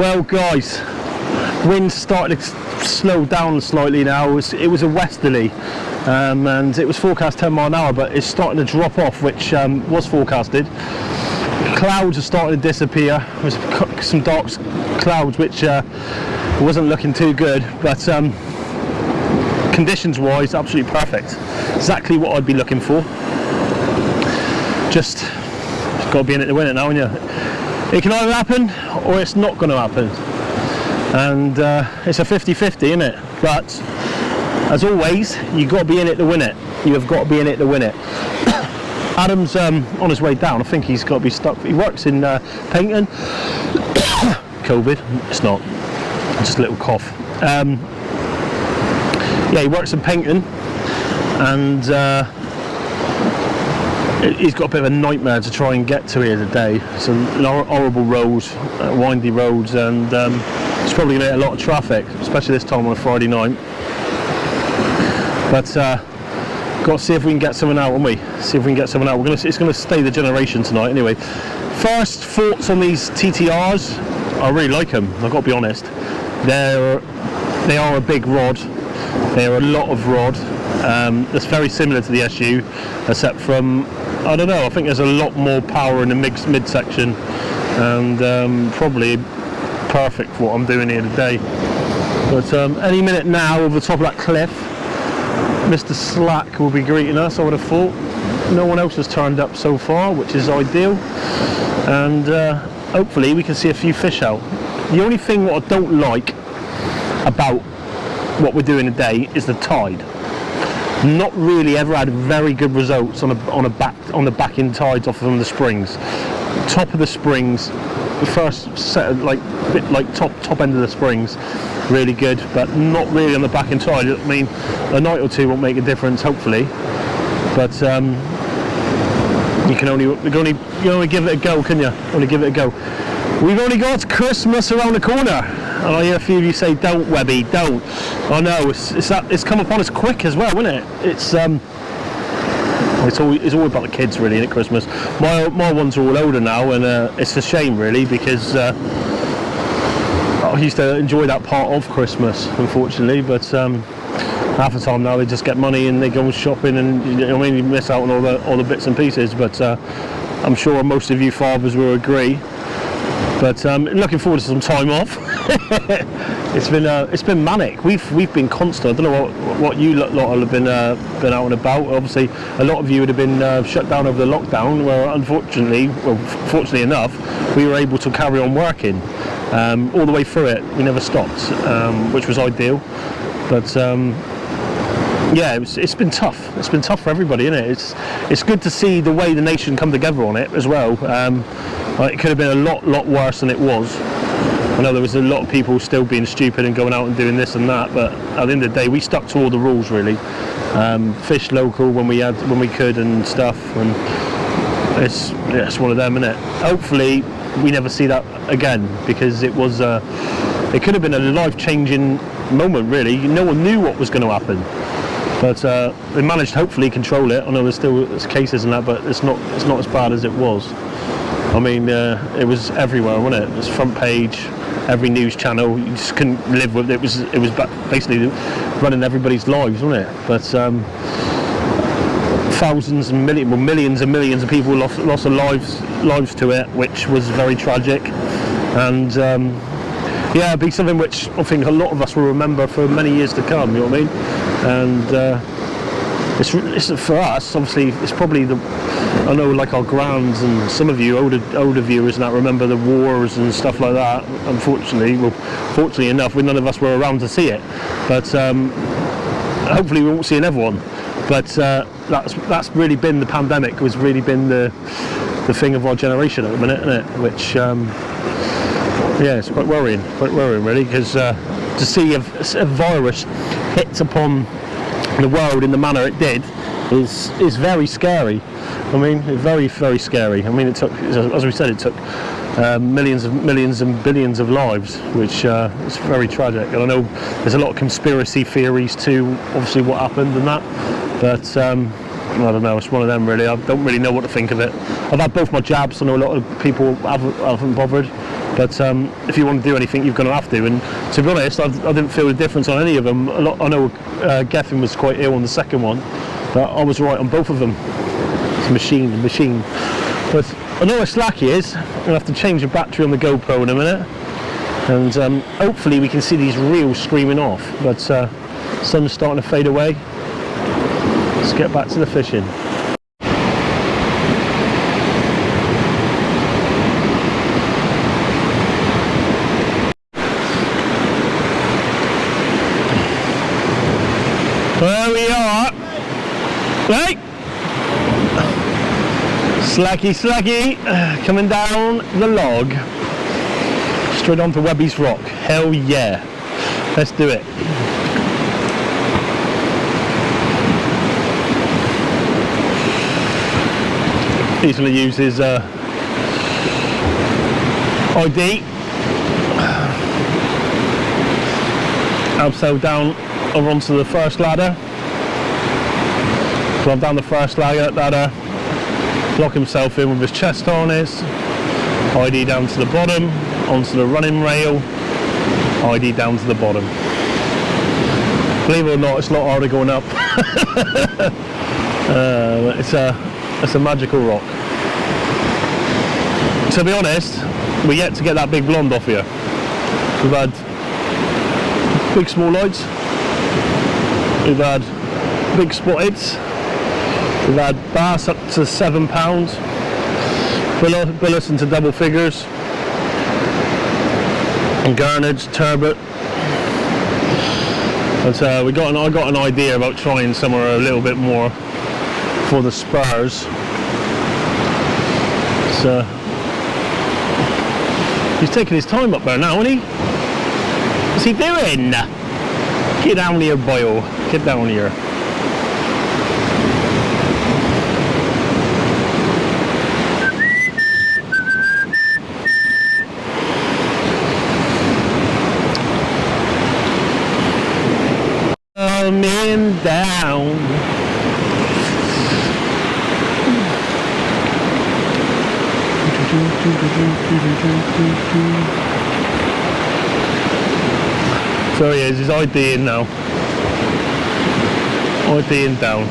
Speaker 2: Well, guys, wind started to slow down slightly now. It was a westerly, and it was forecast 10 mile an hour, but it's starting to drop off, which was forecasted. Clouds are starting to disappear. There's some dark clouds, which wasn't looking too good, but conditions-wise, absolutely perfect. Exactly what I'd be looking for. Just got to be in it to win it now, haven't you? It can either happen or it's not going to happen, and it's a 50-50, isn't it? But as always, you've got to be in it to win it. You have got to be in it to win it. Adam's on his way down. I think he's got to be stuck. He works in painting. COVID, it's not, just a little cough. Yeah, he works in painting, and he's got a bit of a nightmare to try and get to here today. It's a horrible road, windy roads, and it's probably going to hit a lot of traffic, especially this time on a Friday night. But got to see if we can get something out, haven't we? See if we can get something out. It's going to stay the generation tonight anyway. First thoughts on these TTRs, I really like them, I've got to be honest. They are a big rod. They are a lot of rod. That's very similar to the SU, except from, I don't know, I think there's a lot more power in the midsection, and probably perfect for what I'm doing here today. But any minute now, over the top of that cliff, Mr. Slack will be greeting us, I would have thought. No one else has turned up so far, which is ideal, and hopefully we can see a few fish out. The only thing what I don't like about what we're doing today is the tide. Not really ever had very good results on the back-in tides off from the springs. Top of the springs, the first set of top end of the springs, really good, but not really on the back-in tide. I mean, a night or two won't make a difference, hopefully, but you can only give it a go, can you? Only give it a go. We've only got Christmas around the corner. And I hear a few of you say, "Don't, Webby, don't." I know it's come upon us quick as well, isn't it? It's always about the kids, really, isn't it, Christmas? My ones are all older now, and it's a shame, really, because I used to enjoy that part of Christmas, unfortunately. But half the time now they just get money and they go shopping, and you miss out on all the bits and pieces. But I'm sure most of you fathers will agree. But looking forward to some time off. It's been manic. We've been constant. I don't know what you lot have been out and about. Obviously, a lot of you would have been shut down over the lockdown, where fortunately enough, we were able to carry on working all the way through it. We never stopped, which was ideal. But yeah, it's been tough. It's been tough for everybody, isn't it? It's good to see the way the nation come together on it as well. It could have been a lot worse than it was. I know there was a lot of people still being stupid and going out and doing this and that, but at the end of the day, we stuck to all the rules, really. Fish local when we could and stuff, and it's one of them, isn't it? Hopefully, we never see that again, because it could have been a life-changing moment, really. No one knew what was going to happen, but they managed to hopefully control it. I know there's cases and that, but it's not as bad as it was. I mean, it was everywhere, wasn't it? It was front page, every news channel. You just couldn't live with it. It was basically running everybody's lives, wasn't it? But thousands and millions and millions of people lost their lives to it, which was very tragic. And yeah, it'd be something which I think a lot of us will remember for many years to come. You know what I mean? And it's for us, obviously, it's probably I know, like our grands and some of you older viewers and that remember the wars and stuff like that. Fortunately enough, none of us were around to see it. But hopefully we won't see another one. But that's really been the pandemic. Has really been the thing of our generation at the minute, isn't it? Which yeah, it's quite worrying really, because to see a virus hit upon the world in the manner it did is very scary. I mean, very, very scary. I mean, it took, as we said, it took millions and billions of lives, which is very tragic. And I know there's a lot of conspiracy theories to obviously what happened and that, but I don't know, it's one of them really. I don't really know what to think of it. I've had both my jabs. I know a lot of people haven't bothered. But if you want to do anything, you're going to have to. And to be honest, I didn't feel the difference on any of them. I know Gethin was quite ill on the second one, but I was right on both of them. It's a machine. But I know how slack he is. I'm going to have to change the battery on the GoPro in a minute. And hopefully we can see these reels screaming off. But sun's starting to fade away. Let's get back to the fishing. There we are. Right. Slacky, coming down the log. Straight onto Webby's Rock. Hell yeah. Let's do it. He's going to use his ID. Abseil down over onto the first ladder. Climb down the first ladder, lock himself in with his chest harness. ID down to the bottom, onto the running rail. ID down to the bottom. Believe it or not, it's a lot harder going up. It's a magical rock. To be honest, we're yet to get that big blonde off here. We've had big small lights, we've had big spotteds, we've had bass up to £7, billis into double figures, and gurnage, turbot. But I got an idea about trying somewhere a little bit more for the Spurs. So he's taking his time up there now, isn't he? What's he doing? Get down here, boyo. Get down here. Coming down. So he is, he's IDing now. IDing down.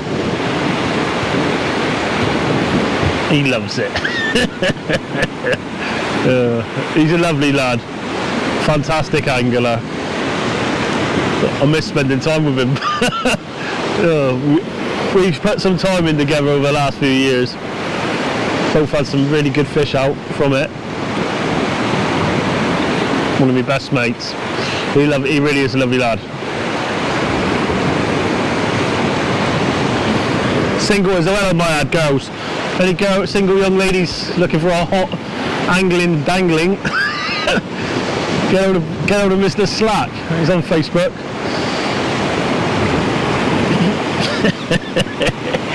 Speaker 2: He loves it. He's a lovely lad. Fantastic angler. I miss spending time with him. We've put some time in together over the last few years. Both had some really good fish out from it. One of my best mates. He really is a lovely lad. Single as well, my ad, girls. Any single young ladies looking for a hot angling dangling, get hold of Mr. Slack. He's on Facebook.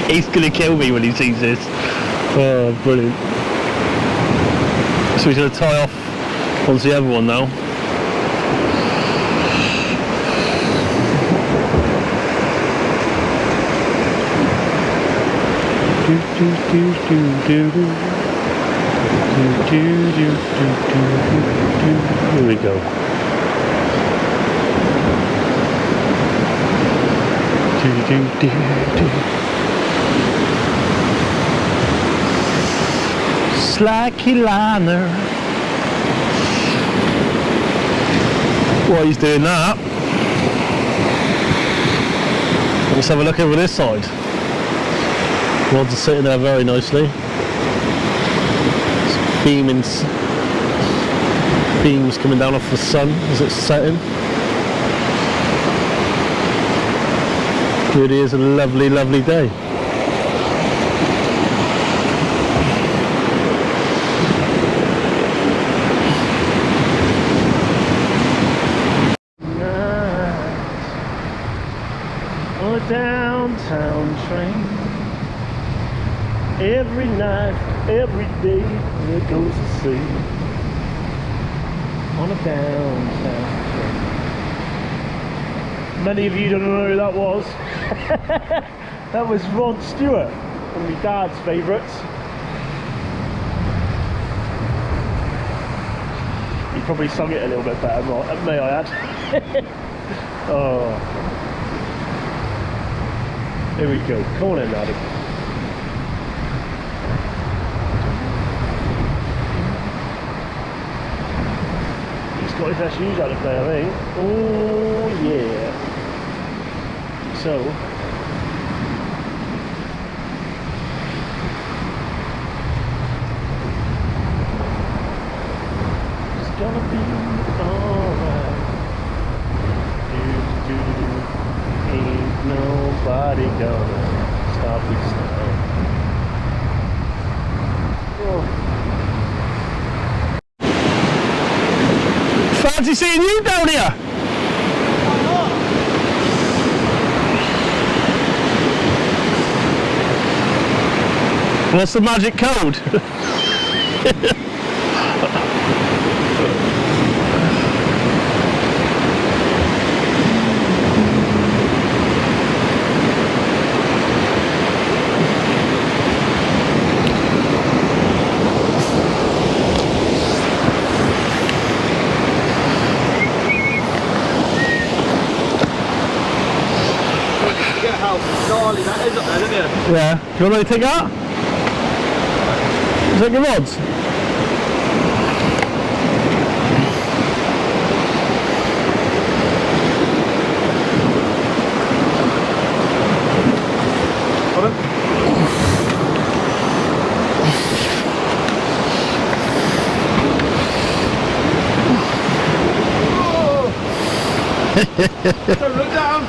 Speaker 2: He's gonna kill me when he sees this. Oh, brilliant. So he's gonna tie off onto the other one now. Here we go. Slacky liner. While he's doing that, let's have a look over this side. Rods are sitting there very nicely. Beams coming down off the sun as it's setting. Really is a lovely, lovely day. On a downtown train, every night, every day, it goes to sea. On a downtown train. Many of you don't know who that was. That was Rod Stewart, one of my dad's favourites. He probably sung it a little bit better, may I add. Oh. Here we go. Come on in, Adam. He's got his shoes out of play, I think. Oh, yeah. So. Gonna be alright. Ain't nobody gonna stop this now. Oh. Fancy seeing you down here. What's the magic code?
Speaker 3: That is up there, isn't it?
Speaker 2: Yeah. Do you want me to take that? Is that your rods?
Speaker 3: Don't look down!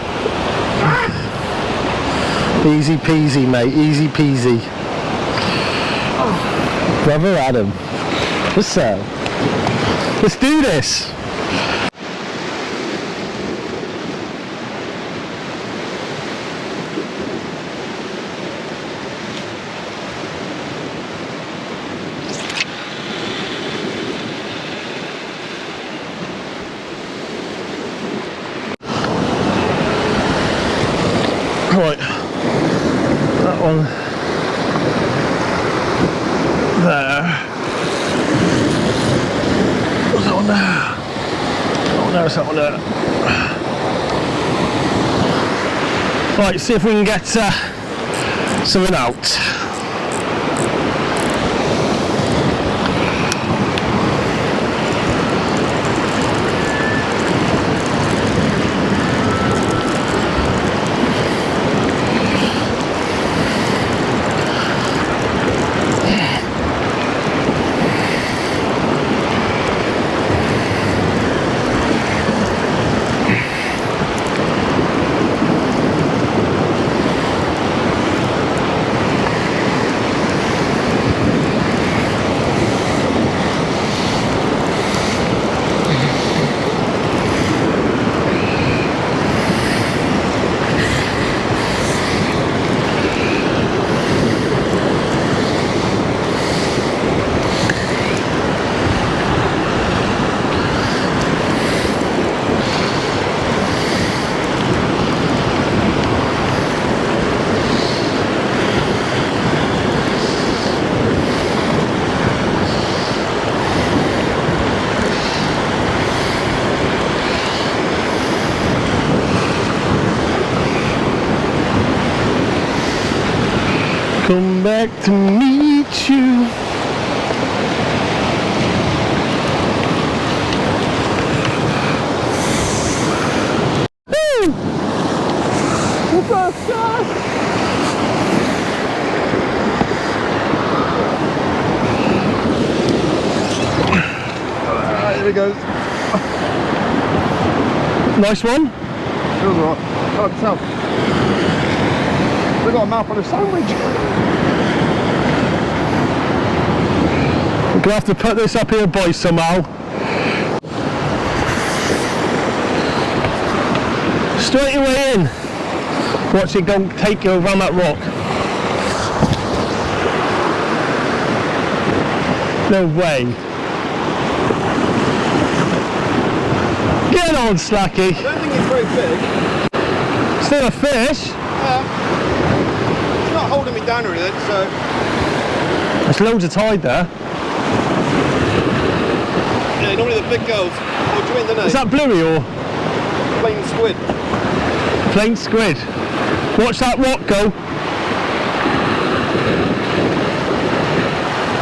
Speaker 1: Easy peasy, mate, easy peasy. Oh. Brother Adam, what's up? Let's do this.
Speaker 2: Right. That one there. What's that one there? That one there, that one there. Right, see if we can get something out. Come back to meet you. Woo! What's up, guys?
Speaker 3: Alright, here it goes.
Speaker 2: Nice one.
Speaker 3: Feels alright. Oh, I can tell. They've got a mouthful of sandwich.
Speaker 2: We're gonna have to put this up here, boys, somehow. Straight your way in. Watch it go take you around that rock. No way. Get on, Slacky.
Speaker 3: I don't think it's very big.
Speaker 2: Still a fish.
Speaker 3: It's not holding me down or anything, so...
Speaker 2: There's loads of tide there.
Speaker 3: Yeah, normally the big girls. Oh, do you mean the name?
Speaker 2: Is that bluey or
Speaker 3: Plain squid.
Speaker 2: plain squid? Watch that rock go.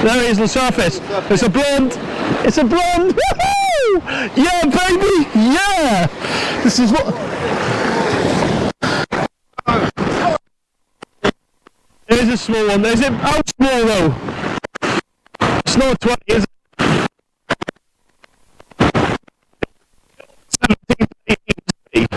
Speaker 2: There it is on the surface. It's a blonde. It's a blonde. Woohoo! Yeah, baby. Yeah. This is what. It is a small one. Is it? How small though? It's not a 20, is it? 17, 18.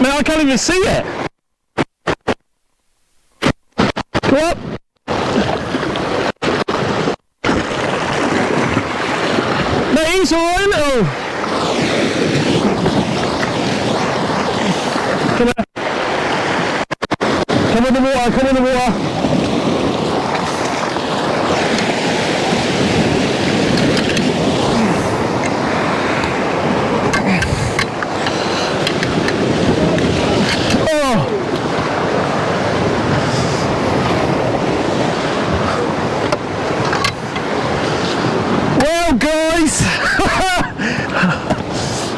Speaker 2: Man, I can't even see it. Go up. No, he's alright, little. Come here. Come in the water, come in the water. Well, guys,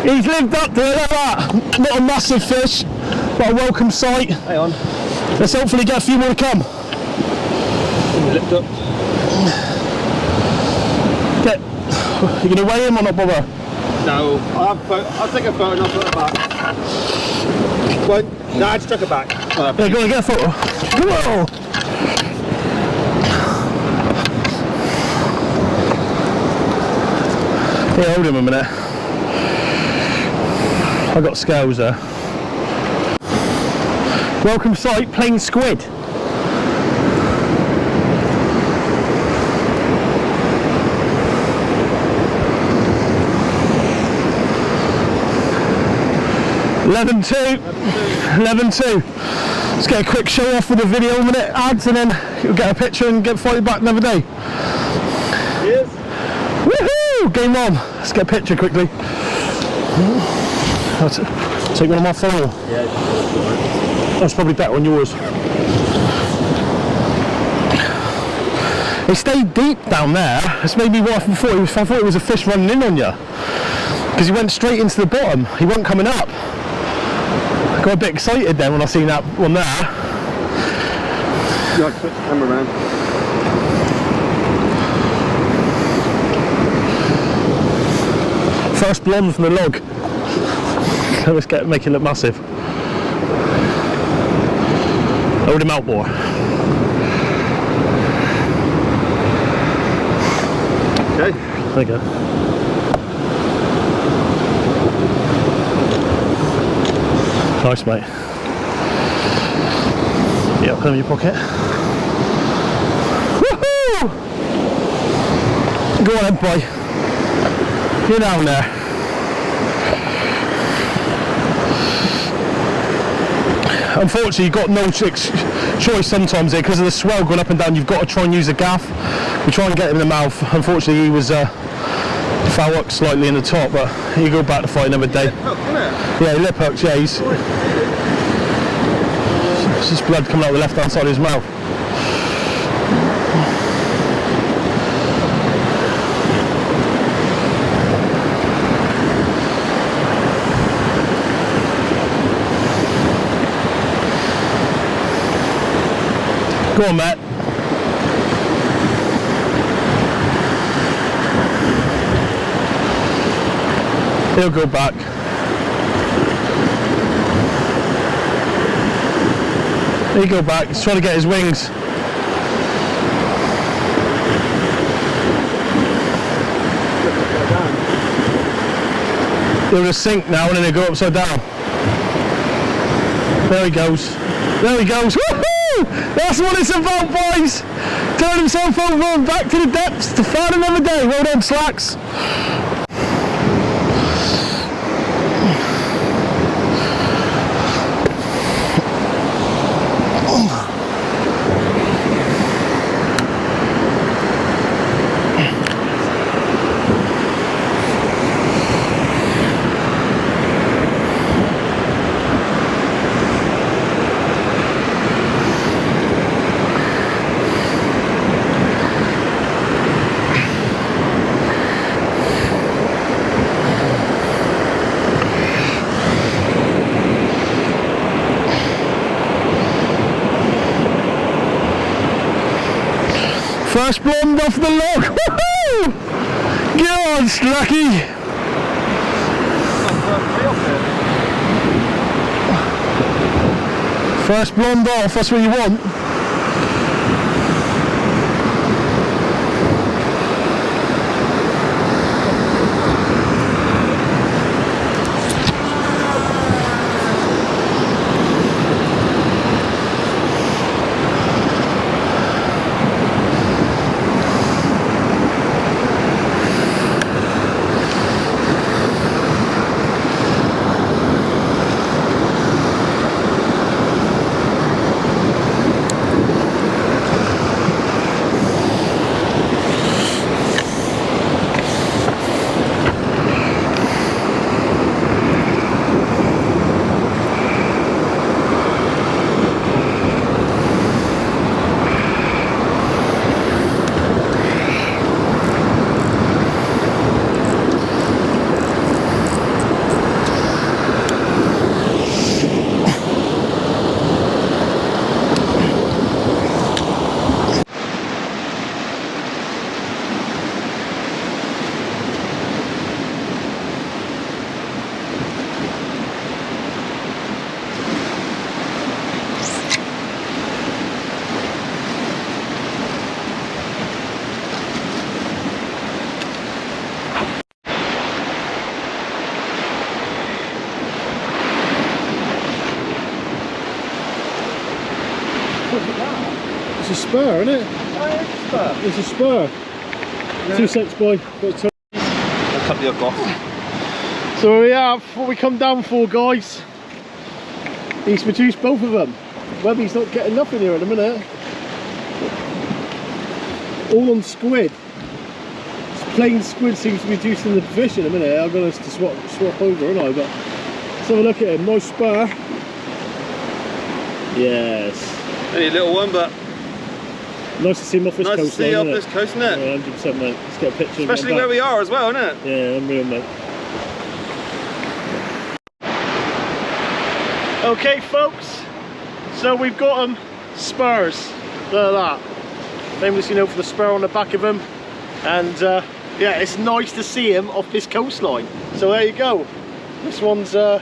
Speaker 2: he's lived up to it like that. Not a massive fish, but a welcome sight.
Speaker 3: Hang on.
Speaker 2: Let's hopefully get a few more to come.
Speaker 3: Lift up.
Speaker 2: Get, you gonna weigh him or not bother?
Speaker 3: No, I'll take a photo and I'll put it back. What? No, I just took it back.
Speaker 2: Yeah, go on, get a photo. Come on. Yeah, hold him a minute. I got scales there. Welcome sight, plain squid. Eleven two. Let's get a quick show off with a video a minute, ads, and then you'll get a picture and get fighting back another day.
Speaker 3: Yes.
Speaker 2: Woohoo! Game on. Let's get a picture quickly. I'll take one on my phone.
Speaker 3: Yeah.
Speaker 2: That's probably better on yours. They stayed deep down there. That's maybe what I thought. I thought it was a fish running in on you. Because he went straight into the bottom. He wasn't coming up. I got a bit excited then when I seen that one there.
Speaker 3: You like to put the camera around?
Speaker 2: First blonde from the log. Let's make it look massive. Hold him out more.
Speaker 3: Okay.
Speaker 2: There you go. Nice, mate. Yeah, put them in your pocket. Woohoo! Go on then, boy. You're down there. Unfortunately, you've got no choice sometimes here because of the swell going up and down. You've got to try and use a gaff. We try and get him in the mouth. Unfortunately, he was foul hooked slightly in the top, but he go back to fight another day. Yeah, lip hooks. Yeah, he's it's just blood coming out the left hand side of his mouth. Go on, Matt. He'll go back. He'll go back. He's trying to get his wings. He'll just sink now and then he'll go upside down. There he goes. There he goes. Woohoo! That's what it's about, boys! Turn himself over and back to the depths to find another day. Well done, Slacks. First blonde off the log. Woohoo! Get on, Slacky. First blonde off, that's what you want.
Speaker 1: It's a spur, isn't it?
Speaker 3: Oh,
Speaker 1: It's a spur.
Speaker 3: Yeah.
Speaker 1: 2 cents, boy.
Speaker 3: I'll cut the hook off.
Speaker 1: So we have what we come down for, guys. He's produced both of them. Webby's not getting nothing here in a minute. All on squid. Plain squid seems to be producing the fish in a minute. I'm going to swap over, aren't I? But let's have a look at him. Nice spur. Yes.
Speaker 3: Only a little one, but
Speaker 1: nice to see him off this
Speaker 3: nice
Speaker 1: coast.
Speaker 3: to see off this coast, isn't it?
Speaker 1: Yeah, 100%, mate. Let's get a picture.
Speaker 3: Especially where we are as well, isn't it?
Speaker 1: Yeah, unreal, mate. Okay, folks. So we've got them spurs. Look at that. Famously known for the spur on the back of them. And yeah, it's nice to see him off this coastline. So there you go. This one's, I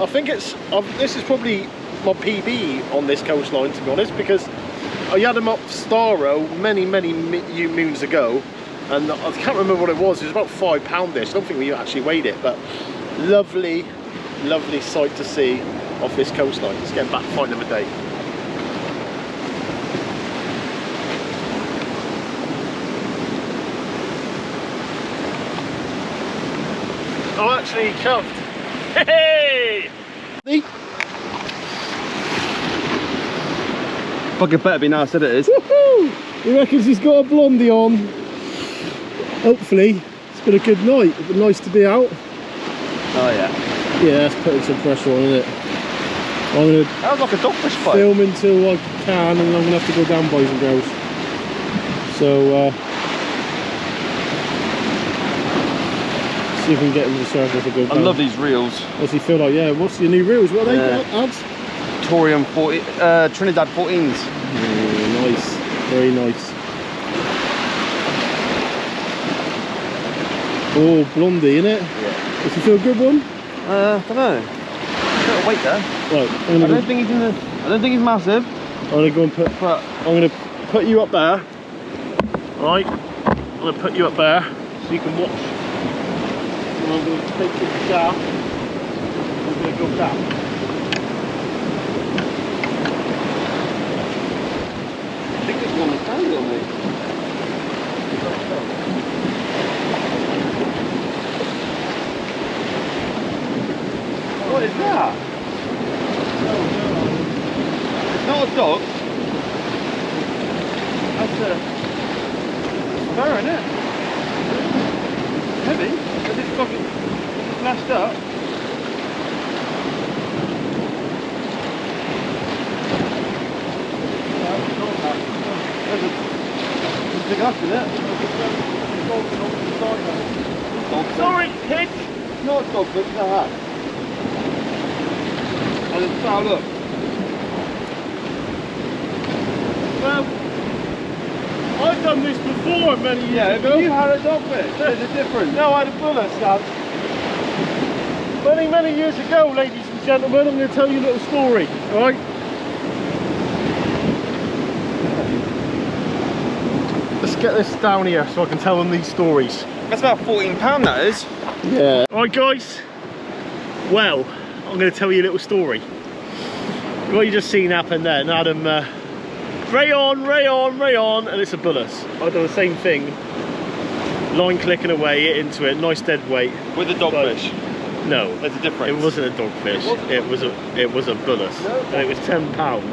Speaker 1: think it's, this is probably my PB on this coastline, to be honest, because I had him up Starrow many moons ago, and I can't remember what it was. It was about £5-ish. I don't think we actually weighed it, but lovely sight to see off this coastline. Let's get back, find another day. I'm actually cuffed. Hey!
Speaker 3: Fucking better be now, I said it is.
Speaker 1: Woohoo! He reckons he's got a blondie on. Hopefully, it's been a good night. It's been nice to be out.
Speaker 3: Oh yeah.
Speaker 1: Yeah, that's putting some pressure on, isn't it? I'm going to
Speaker 3: That was like a dogfish fight.
Speaker 1: film until I can, and then I'm going to have to go down, boys and girls. So, see if we can get him to the surface a good
Speaker 3: I love these reels.
Speaker 1: What's he feel like? Yeah, what's your new reels? What are they, ads?
Speaker 3: Torium 40, Trinidad 14s.
Speaker 1: Oh, nice, very nice. Oh, blondie, innit? Yeah. Does he feel a good one?
Speaker 3: I don't know. A bit of weight there.
Speaker 1: Right,
Speaker 3: I don't think he's in the. I don't think he's massive.
Speaker 1: I'm gonna go and I'm gonna put you up there. Right, I'm gonna put you up there so you can watch. And I'm gonna take the shaft. I'm gonna go down.
Speaker 3: I think there's one on tangle, mate. What is that? It's not a dog. That's a spur, isn't it? Heavy, but it's fucking flashed up. There's a big up in it.
Speaker 1: Sorry, kid.
Speaker 3: It's not a dog, but it's a hat. And it's foul up.
Speaker 1: Well, I don't
Speaker 2: done this before many years
Speaker 3: Yeah,
Speaker 2: ago.
Speaker 3: but you had a dogfish. There's a difference.
Speaker 2: No, I had a bullet, Sam. Many years ago, ladies and gentlemen, I'm going to tell you a little story, alright? Let's get this down here so I can tell them these stories.
Speaker 3: That's about £14, that is.
Speaker 2: Yeah. Alright guys, well, I'm going to tell you a little story. What you just seen happen there, and Adam, ray on, and it's a bullets. I've done the same thing. Line clicking away, hit into it, nice dead weight.
Speaker 3: With the dogfish.
Speaker 2: No,
Speaker 3: There's a difference.
Speaker 2: it wasn't a dogfish. It was a bullets, and it was £10.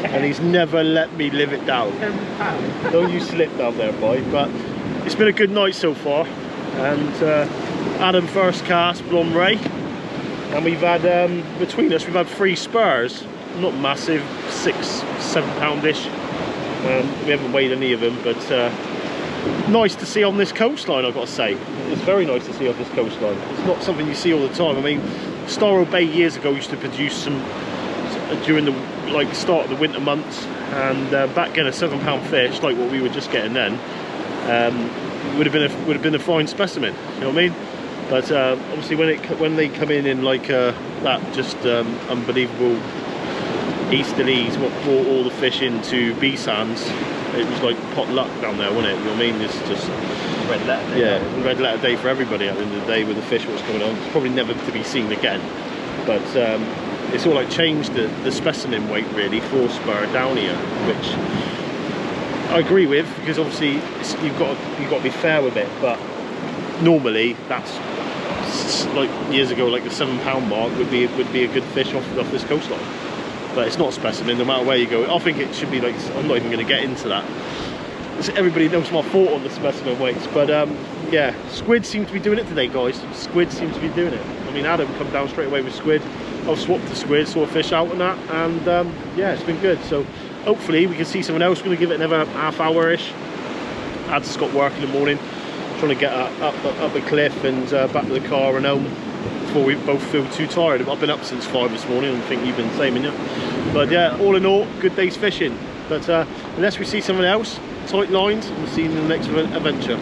Speaker 2: And he's never let me live it down. £10. Don't you slip down there, boy. But it's been a good night so far. And Adam first cast blonde ray, and we've had between us we've had 3 spurs. Not massive, 6-7 poundish. We haven't weighed any of them, but nice to see on this coastline, I've got to say. It's very nice to see on this coastline. It's not something you see all the time. I mean, Storrow Bay years ago used to produce some during the start of the winter months, and back in a £7 fish like what we were just getting then would have been a fine specimen. You know what I mean? But obviously when they come in like that just unbelievable easterlies, what brought all the fish into B sands, it was like pot luck down there, wasn't it? You know what I mean? It's just
Speaker 3: red letter day.
Speaker 2: Yeah, red letter day for everybody at the end of the day with the fish what's coming on. It's probably never to be seen again, but it's all like changed the specimen weight really for spur down here, which I agree with, because obviously you've got to be fair with it. But normally that's like years ago, like the £7 mark would be a good fish off this coastline. But it's not a specimen no matter where you go. I think it should be like, I'm not even going to get into that. Everybody knows my thought on the specimen weights, but yeah, squid seem to be doing it today, guys. Squid seem to be doing it. I mean, Adam come down straight away with squid. I've swapped the squid, saw a fish out and that, and yeah, it's been good. So hopefully we can see someone else. We're going to give it another half hour-ish. Ad's got work in the morning, trying to get up a cliff and back to the car and home before we both feel too tired. I've been up since 5 this morning, and I think you've been the same, haven't you? But yeah, all in all, good day's fishing. But unless we see someone else, tight lines, and we'll see you in the next adventure.